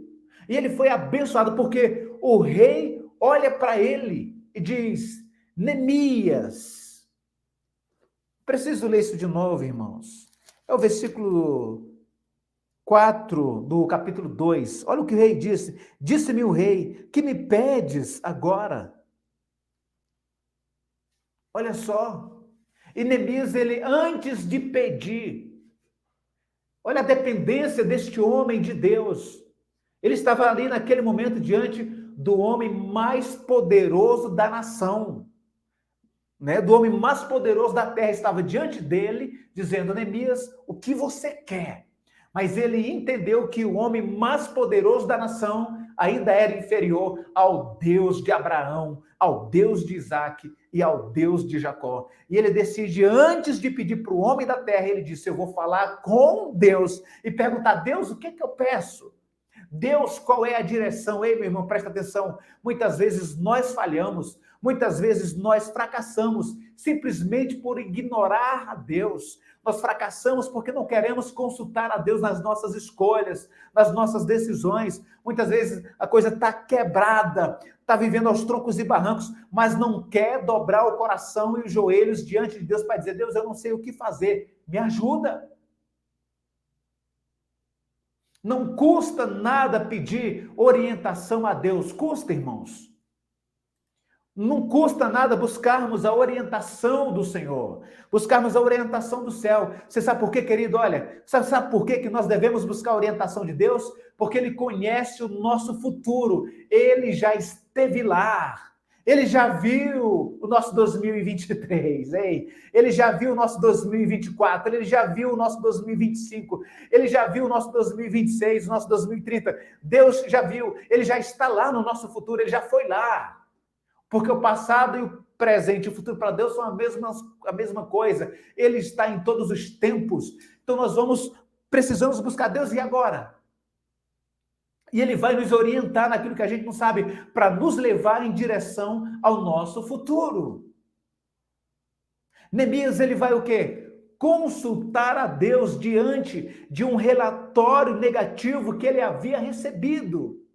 E ele foi abençoado porque o rei olha para ele e diz: Neemias. Preciso ler isso de novo, irmãos. É o versículo 4 do capítulo 2. Olha o que o rei disse. Disse-me o rei: que me pedes agora? Olha só. E Neemias, ele antes de pedir, olha a dependência deste homem de Deus. Ele estava ali naquele momento diante do homem mais poderoso da nação, né? Do homem mais poderoso da terra, estava diante dele, dizendo: Neemias, o que você quer? Mas ele entendeu que o homem mais poderoso da nação ainda era inferior ao Deus de Abraão, ao Deus de Isaac e ao Deus de Jacó. E ele decide, antes de pedir para o homem da terra, ele disse: eu vou falar com Deus e perguntar: Deus, o que é que eu peço? Deus, qual é a direção? Ei, meu irmão, presta atenção. Muitas vezes nós falhamos, muitas vezes nós fracassamos, simplesmente por ignorar a Deus. Nós fracassamos porque não queremos consultar a Deus nas nossas escolhas, nas nossas decisões. Muitas vezes a coisa está quebrada, está vivendo aos troncos e barrancos, mas não quer dobrar o coração e os joelhos diante de Deus para dizer: Deus, eu não sei o que fazer, me ajuda. Não custa nada pedir orientação a Deus. Custa, irmãos? Não custa nada buscarmos a orientação do Senhor, buscarmos a orientação do céu. Você sabe por quê, querido? Olha, sabe por quê que nós devemos buscar a orientação de Deus? Porque Ele conhece o nosso futuro. Ele já esteve lá. Ele já viu o nosso 2023, ei? Ele já viu o nosso 2024, ele já viu o nosso 2025, ele já viu o nosso 2026, o nosso 2030. Deus já viu, ele já está lá no nosso futuro, ele já foi lá. Porque o passado e o presente e o futuro para Deus são a mesma coisa. Ele está em todos os tempos. Então precisamos buscar Deus, e agora? E ele vai nos orientar naquilo que a gente não sabe, para nos levar em direção ao nosso futuro. Neemias, ele vai o quê? Consultar a Deus diante de um relatório negativo que ele havia recebido.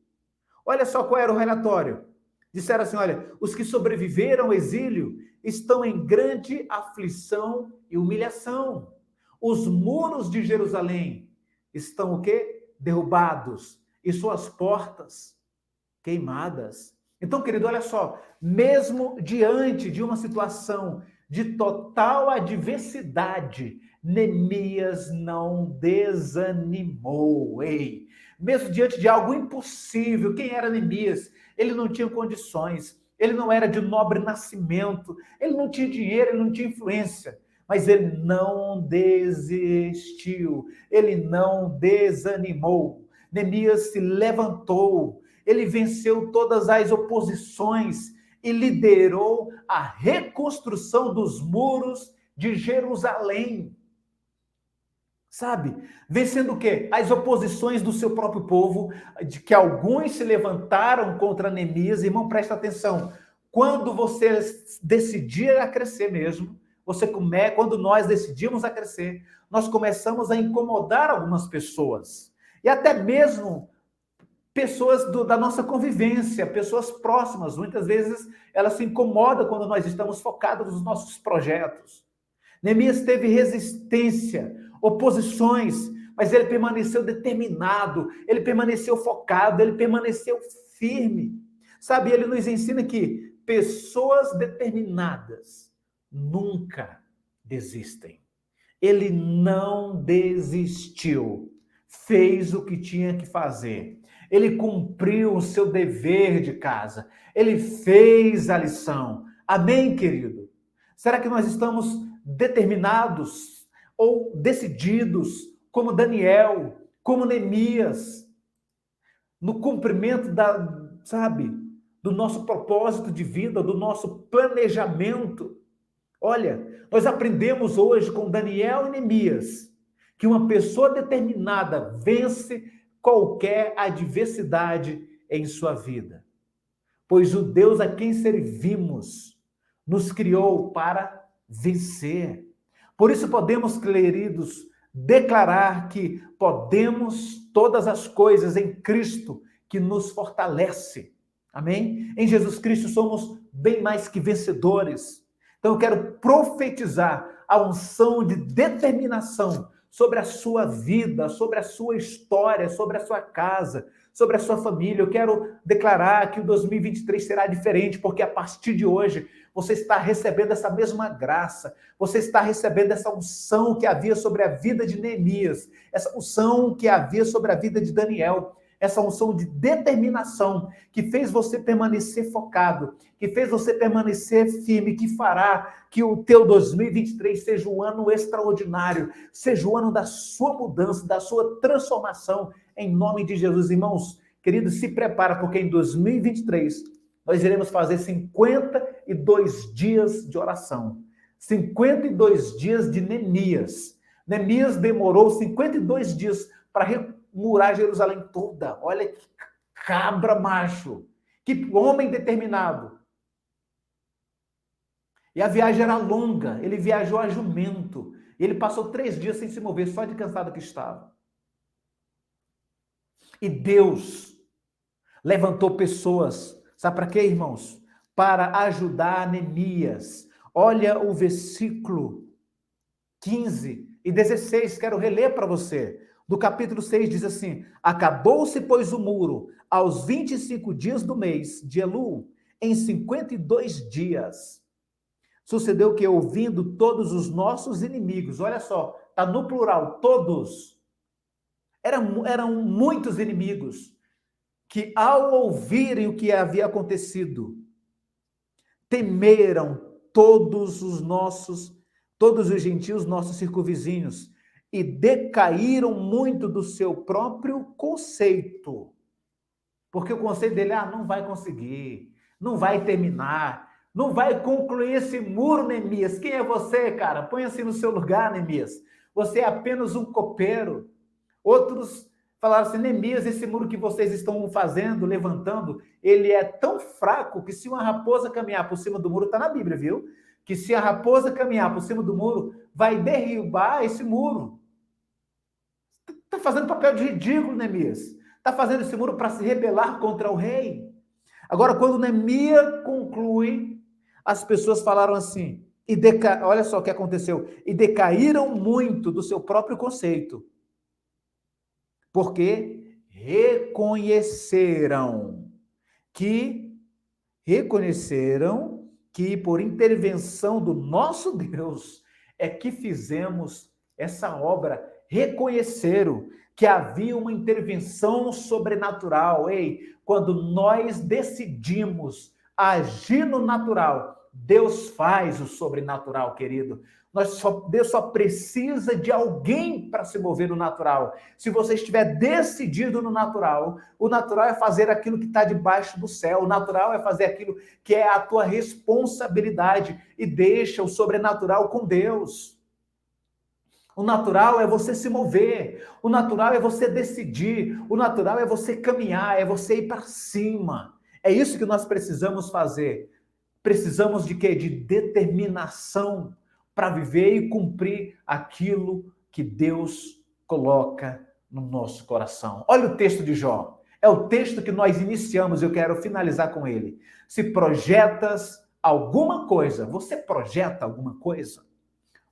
Olha só qual era o relatório. Disseram assim: olha, os que sobreviveram ao exílio estão em grande aflição e humilhação. Os muros de Jerusalém estão o quê? Derrubados. E suas portas queimadas. Então, querido, olha só, mesmo diante de uma situação de total adversidade, Neemias não desanimou. Ei, mesmo diante de algo impossível, quem era Neemias? Ele não tinha condições, ele não era de nobre nascimento, ele não tinha dinheiro, ele não tinha influência, mas ele não desistiu, ele não desanimou. Neemias se levantou, ele venceu todas as oposições e liderou a reconstrução dos muros de Jerusalém. Sabe? Vencendo o quê? As oposições do seu próprio povo, de que alguns se levantaram contra Neemias. Irmão, presta atenção. Quando você decidir a crescer mesmo, quando nós decidimos a crescer, nós começamos a incomodar algumas pessoas. E até mesmo pessoas da nossa convivência, pessoas próximas. Muitas vezes elas se incomodam quando nós estamos focados nos nossos projetos. Neemias teve resistência, oposições, mas ele permaneceu determinado, ele permaneceu focado, ele permaneceu firme. Sabe, ele nos ensina que pessoas determinadas nunca desistem. Ele não desistiu. Fez o que tinha que fazer. Ele cumpriu o seu dever de casa. Ele fez a lição. Amém, querido? Será que nós estamos determinados ou decididos, como Daniel, como Neemias, no cumprimento do nosso propósito de vida, do nosso planejamento. Olha, nós aprendemos hoje com Daniel e Neemias que uma pessoa determinada vence qualquer adversidade em sua vida. Pois o Deus a quem servimos nos criou para vencer. Por isso podemos, queridos, declarar que podemos todas as coisas em Cristo que nos fortalece. Amém? Em Jesus Cristo somos bem mais que vencedores. Então eu quero profetizar a unção de determinação sobre a sua vida, sobre a sua história, sobre a sua casa, sobre a sua família. Eu quero declarar que o 2023 será diferente, porque a partir de hoje você está recebendo essa mesma graça, você está recebendo essa unção que havia sobre a vida de Neemias, essa unção que havia sobre a vida de Daniel, essa unção de determinação que fez você permanecer focado, que fez você permanecer firme, que fará que o teu 2023 seja um ano extraordinário, seja o ano da sua mudança, da sua transformação, em nome de Jesus. Irmãos, queridos, se prepara, porque em 2023 nós iremos fazer 52 dias de oração, 52 dias de Neemias. Neemias demorou 52 dias para remurar Jerusalém toda. Olha que cabra macho, que homem determinado. E a viagem era longa, ele viajou a jumento, e ele passou 3 dias sem se mover, só de cansado que estava. E Deus levantou pessoas, sabe para quê, irmãos? Para ajudar Neemias. Olha o versículo 15 e 16, quero reler para você. Do capítulo 6 diz assim: acabou-se, pois, o muro aos 25 dias do mês de Elul, em 52 dias. Sucedeu que, ouvindo todos os nossos inimigos, olha só, está no plural, todos, eram muitos inimigos, que ao ouvirem o que havia acontecido, temeram todos os gentios, nossos circunvizinhos, e decaíram muito do seu próprio conceito. Porque o conceito dele, não vai conseguir, não vai terminar, não vai concluir esse muro, Neemias. Quem é você, cara? Põe-se no seu lugar, Neemias. Você é apenas um copeiro. Outros falaram assim: Neemias, esse muro que vocês estão fazendo, levantando, ele é tão fraco que se uma raposa caminhar por cima do muro, está na Bíblia, viu? Que se a raposa caminhar por cima do muro, vai derrubar esse muro. Está fazendo papel de ridículo, Neemias. Está fazendo esse muro para se rebelar contra o rei. Agora, quando Neemias conclui, as pessoas falaram assim, olha só o que aconteceu, e decaíram muito do seu próprio conceito, porque reconheceram que por intervenção do nosso Deus é que fizemos essa obra. Reconheceram que havia uma intervenção sobrenatural. Quando nós decidimos agir no natural, Deus faz o sobrenatural, querido. Deus só precisa de alguém para se mover no natural. Se você estiver decidido no natural, o natural é fazer aquilo que está debaixo do céu, o natural é fazer aquilo que é a tua responsabilidade, e deixa o sobrenatural com Deus. O natural é você se mover, o natural é você decidir, o natural é você caminhar, é você ir para cima. É isso que nós precisamos fazer. Precisamos de quê? De determinação para viver e cumprir aquilo que Deus coloca no nosso coração. Olha o texto de Jó. É o texto que nós iniciamos, eu quero finalizar com ele. Se projetas alguma coisa, você projeta alguma coisa?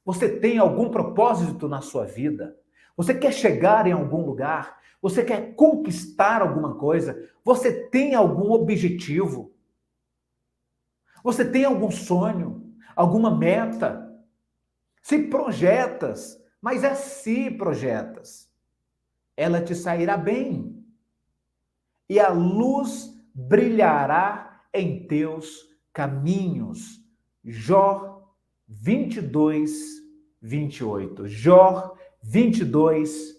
Você tem algum propósito na sua vida? Você quer chegar em algum lugar? Você quer conquistar alguma coisa? Você tem algum objetivo? Você tem algum sonho? Alguma meta? Se projetas, mas é se projetas, ela te sairá bem. E a luz brilhará em teus caminhos. Jó 22, 28. Jó 22,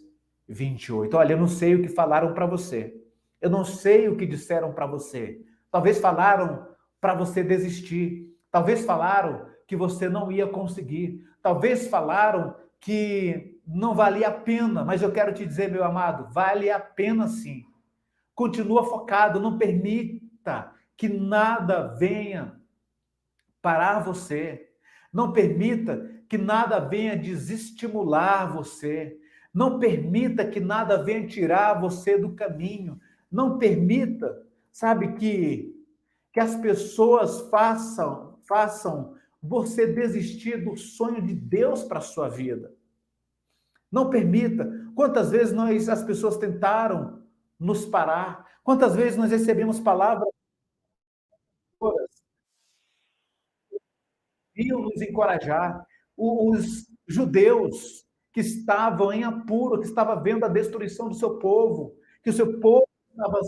28. Olha, eu não sei o que falaram para você. Eu não sei o que disseram para você. Talvez falaram para você desistir. Talvez falaram que você não ia conseguir. Talvez falaram que não valia a pena. Mas eu quero te dizer, meu amado, vale a pena sim. Continua focado, não permita que nada venha parar você. Não permita que nada venha desestimular você. Não permita que nada venha tirar você do caminho. Não permita, sabe, que as pessoas façam você desistir do sonho de Deus para a sua vida. Não permita. Quantas vezes as pessoas tentaram nos parar? Quantas vezes nós recebemos palavras iam nos encorajar. Os judeus que estavam em apuro, que estavam vendo a destruição do seu povo, que o seu povo estava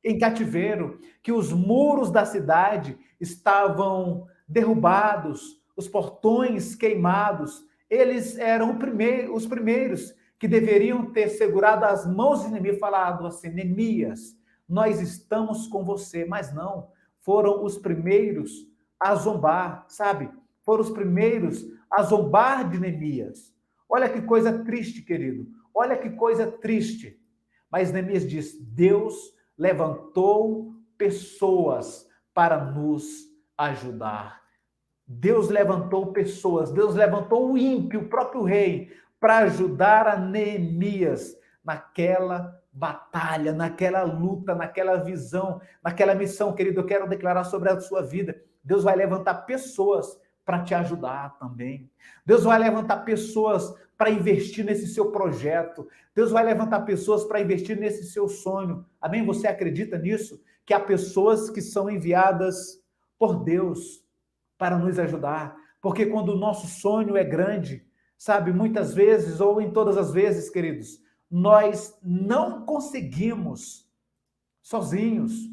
em cativeiro, que os muros da cidade estavam derrubados, os portões queimados. Eles eram os primeiros que deveriam ter segurado as mãos do inimigo e falado assim: Neemias, nós estamos com você. Mas não, foram os primeiros a zombar, sabe? Foram os primeiros a zombar de Neemias. Olha que coisa triste, querido. Olha que coisa triste. Mas Neemias diz: Deus levantou pessoas para nos ajudar. Deus levantou pessoas, Deus levantou o ímpio, o próprio rei, para ajudar a Neemias naquela batalha, naquela luta, naquela visão, naquela missão, querido. Eu quero declarar sobre a sua vida. Deus vai levantar pessoas para te ajudar também. Deus vai levantar pessoas para investir nesse seu projeto. Deus vai levantar pessoas para investir nesse seu sonho. Amém? Você acredita nisso? Que há pessoas que são enviadas por Deus para nos ajudar. Porque quando o nosso sonho é grande, sabe, muitas vezes, ou em todas as vezes, queridos, nós não conseguimos sozinhos.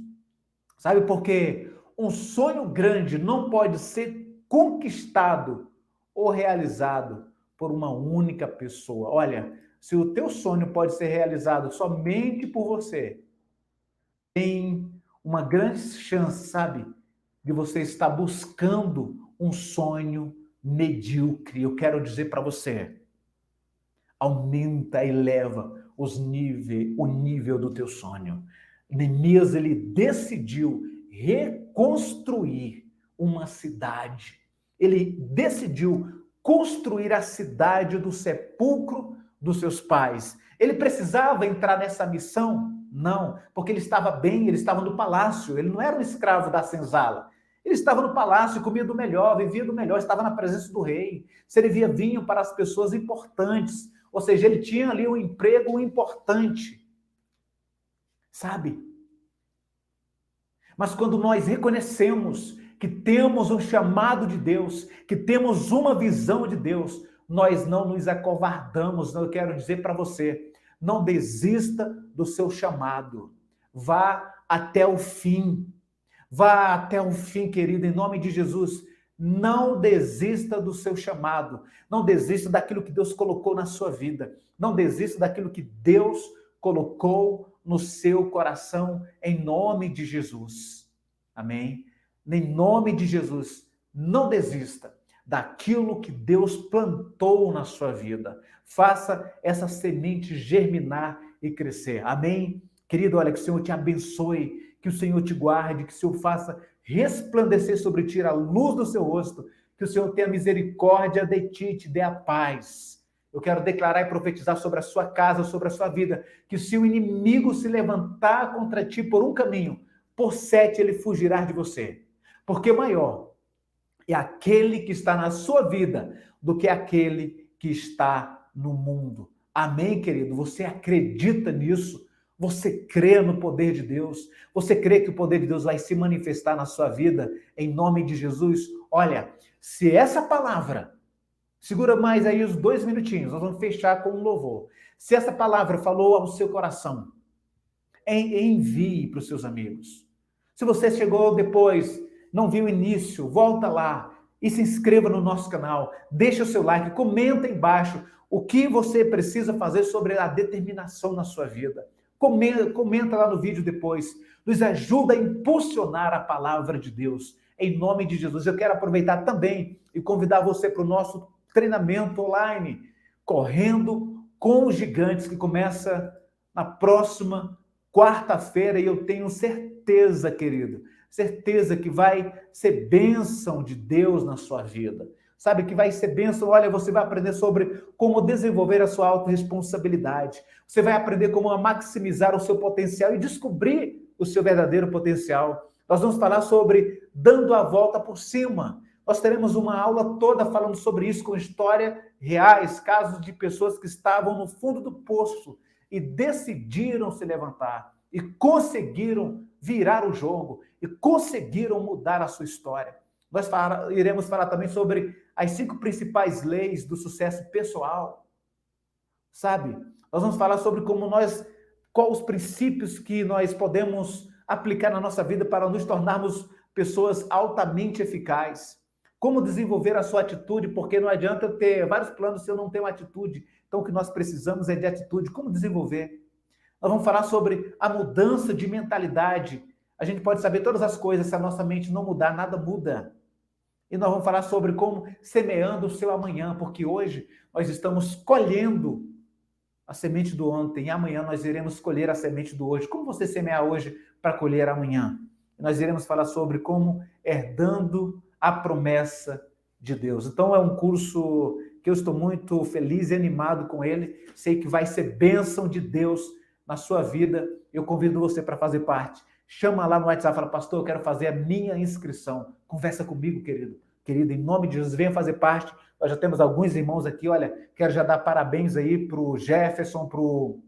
Sabe, porque um sonho grande não pode ser conquistado ou realizado por uma única pessoa. Olha, se o teu sonho pode ser realizado somente por você, tem uma grande chance, sabe, de você estar buscando um sonho medíocre. Eu quero dizer para você, aumenta, eleva o nível do teu sonho. Neemias, ele decidiu reconstruir uma cidade. Ele decidiu construir a cidade do sepulcro dos seus pais. Ele precisava entrar nessa missão? Não, porque ele estava bem, ele estava no palácio, ele não era um escravo da senzala. Ele estava no palácio, comia do melhor, vivia do melhor, estava na presença do rei, servia vinho para as pessoas importantes, ou seja, ele tinha ali um emprego importante, sabe? Mas quando nós reconhecemos que temos um chamado de Deus, que temos uma visão de Deus, nós não nos acovardamos. Eu quero dizer para você, não desista do seu chamado. Vá até o fim. Vá até o fim, querido, em nome de Jesus. Não desista do seu chamado. Não desista daquilo que Deus colocou na sua vida. Não desista daquilo que Deus colocou no seu coração, em nome de Jesus. Amém? Em nome de Jesus, não desista daquilo que Deus plantou na sua vida. Faça essa semente germinar e crescer. Amém? Querido, olha, que o Senhor te abençoe, que o Senhor te guarde, que o Senhor faça resplandecer sobre ti a luz do seu rosto, que o Senhor tenha misericórdia de ti e te dê a paz. Eu quero declarar e profetizar sobre a sua casa, sobre a sua vida, que se o inimigo se levantar contra ti por um caminho, por 7 ele fugirá de você. Porque maior é aquele que está na sua vida do que aquele que está no mundo. Amém, querido? Você acredita nisso? Você crê no poder de Deus? Você crê que o poder de Deus vai se manifestar na sua vida em nome de Jesus? Olha, se essa palavra, segura mais aí os 2 minutinhos, nós vamos fechar com um louvor. Se essa palavra falou ao seu coração, envie para os seus amigos. Se você chegou depois, não viu o início, volta lá e se inscreva no nosso canal, deixa o seu like, comenta embaixo o que você precisa fazer sobre a determinação na sua vida. Comenta lá no vídeo depois, nos ajuda a impulsionar a palavra de Deus, em nome de Jesus. Eu quero aproveitar também e convidar você para o nosso treinamento online, Correndo com os Gigantes, que começa na próxima quarta-feira, e eu tenho certeza, querido, certeza que vai ser bênção de Deus na sua vida. Sabe, que vai ser bênção. Olha, você vai aprender sobre como desenvolver a sua autorresponsabilidade. Você vai aprender como maximizar o seu potencial e descobrir o seu verdadeiro potencial. Nós vamos falar sobre dando a volta por cima. Nós teremos uma aula toda falando sobre isso, com histórias reais, casos de pessoas que estavam no fundo do poço e decidiram se levantar e conseguiram virar o jogo e conseguiram mudar a sua história. Nós iremos falar também sobre as 5 principais leis do sucesso pessoal. Sabe? Nós vamos falar sobre quais os princípios que nós podemos aplicar na nossa vida para nos tornarmos pessoas altamente eficazes. Como desenvolver a sua atitude, porque não adianta eu ter vários planos se eu não tenho uma atitude. Então, o que nós precisamos é de atitude. Como desenvolver? Nós vamos falar sobre a mudança de mentalidade. A gente pode saber todas as coisas, se a nossa mente não mudar, nada muda. E nós vamos falar sobre como semeando o seu amanhã, porque hoje nós estamos colhendo a semente do ontem, e amanhã nós iremos colher a semente do hoje. Como você semear hoje para colher amanhã? E nós iremos falar sobre como herdando a promessa de Deus. Então é um curso que eu estou muito feliz e animado com ele. Sei que vai ser bênção de Deus na sua vida. Eu convido você para fazer parte. Chama lá no WhatsApp, fala: pastor, eu quero fazer a minha inscrição. Conversa comigo, querido. Querido, em nome de Jesus, venha fazer parte. Nós já temos alguns irmãos aqui. Olha, quero já dar parabéns aí para o Jefferson, para o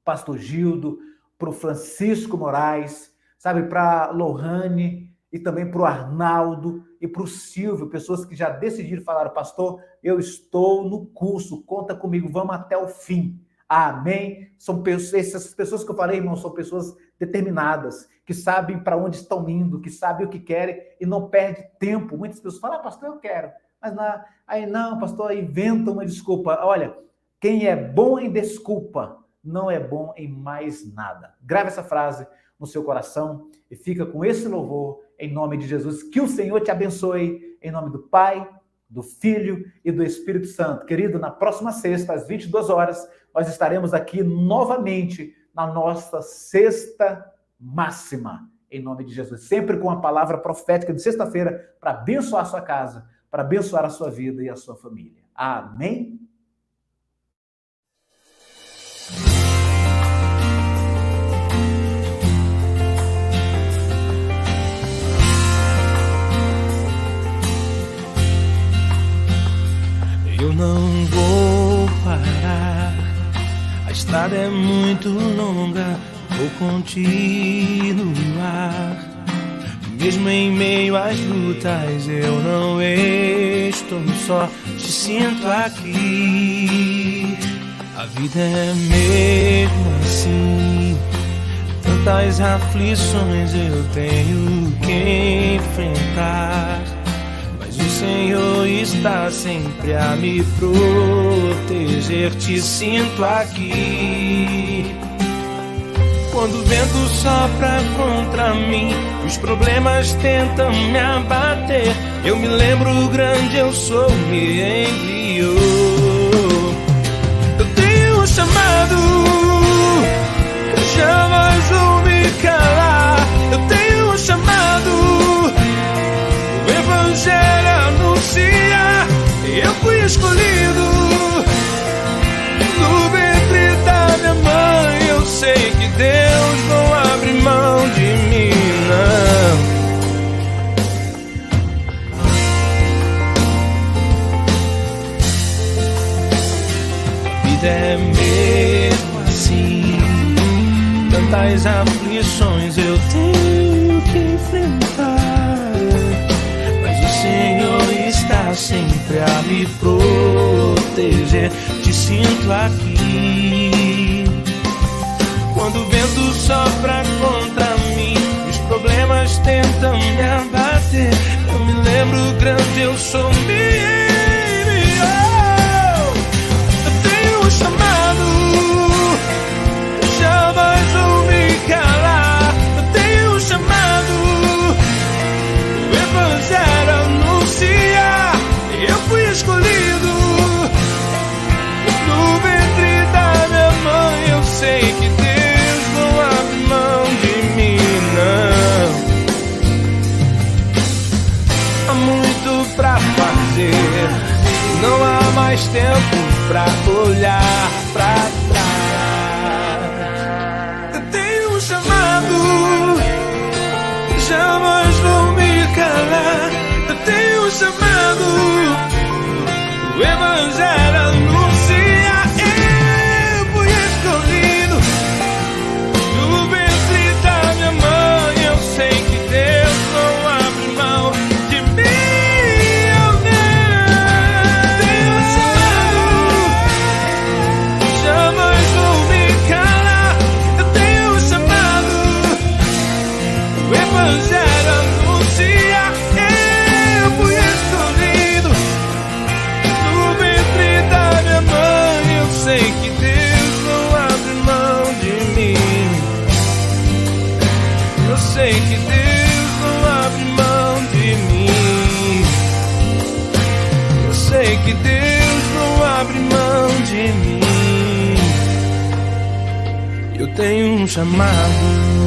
pastor Gildo, para o Francisco Moraes, sabe, para a Lohane e também para o Arnaldo e para o Silvio, pessoas que já decidiram, falaram: pastor, eu estou no curso, conta comigo, vamos até o fim. Amém? Essas pessoas que eu falei, irmão, são pessoas determinadas, que sabem para onde estão indo, que sabem o que querem e não perdem tempo. Muitas pessoas falam: pastor, eu quero. Mas não, pastor, inventa uma desculpa. Olha, quem é bom em desculpa não é bom em mais nada. Grave essa frase no seu coração e fica com esse louvor em nome de Jesus. Que o Senhor te abençoe em nome do Pai, do Filho e do Espírito Santo. Querido, na próxima sexta, às 22 horas, nós estaremos aqui novamente na nossa sexta máxima, em nome de Jesus. Sempre com a palavra profética de sexta-feira para abençoar a sua casa, para abençoar a sua vida e a sua família. Amém? Eu não vou parar, a estrada é muito longa, vou continuar. Mesmo em meio às lutas, eu não estou só, te sinto aqui. A vida é mesmo assim, tantas aflições eu tenho que enfrentar. O Senhor está sempre a me proteger, te sinto aqui. Quando o vento sopra contra mim, os problemas tentam me abater, eu me lembro o grande eu sou me enviou. Eu tenho um chamado, que eu jamais vou me calar. Eu tenho um chamado, o Evangelho anuncia, eu fui escolhido no ventre da minha mãe. Eu sei que Deus não abre mão de mim, não. A vida é mesmo assim, tantas aflições eu tenho que enfrentar, mas o Senhor está sempre a me proteger, te sinto aqui. Quando o vento sopra contra mim, os problemas inimigos tentam me abater, eu me lembro grande, eu sou minha. Eu tenho um chamado, jamais vou me calar. Eu tenho um chamado, o evangelho anunciar. Eu fui escolhido no ventre da minha mãe. Eu sei que Deus não abre mão de mim, não. Há muito pra fazer, não há mais tempo pra olhar pra trás. Eu tenho um chamado, jamais vou me calar. Eu tenho um chamado, o evangelho anuncia. Eu fui escolhido no ventre da minha mãe. Eu sei que Deus não abre mão de mim. Eu tenho um chamado, jamais vou me calar. Eu tenho um chamado, o evangelho anuncia. Eu fui escolhido no ventre da minha mãe. Eu sei que Deus não abre mão de mim. Eu sei que Deus não abre mão de mim. Eu sei que Deus não abre mão de mim. Eu tenho um chamado.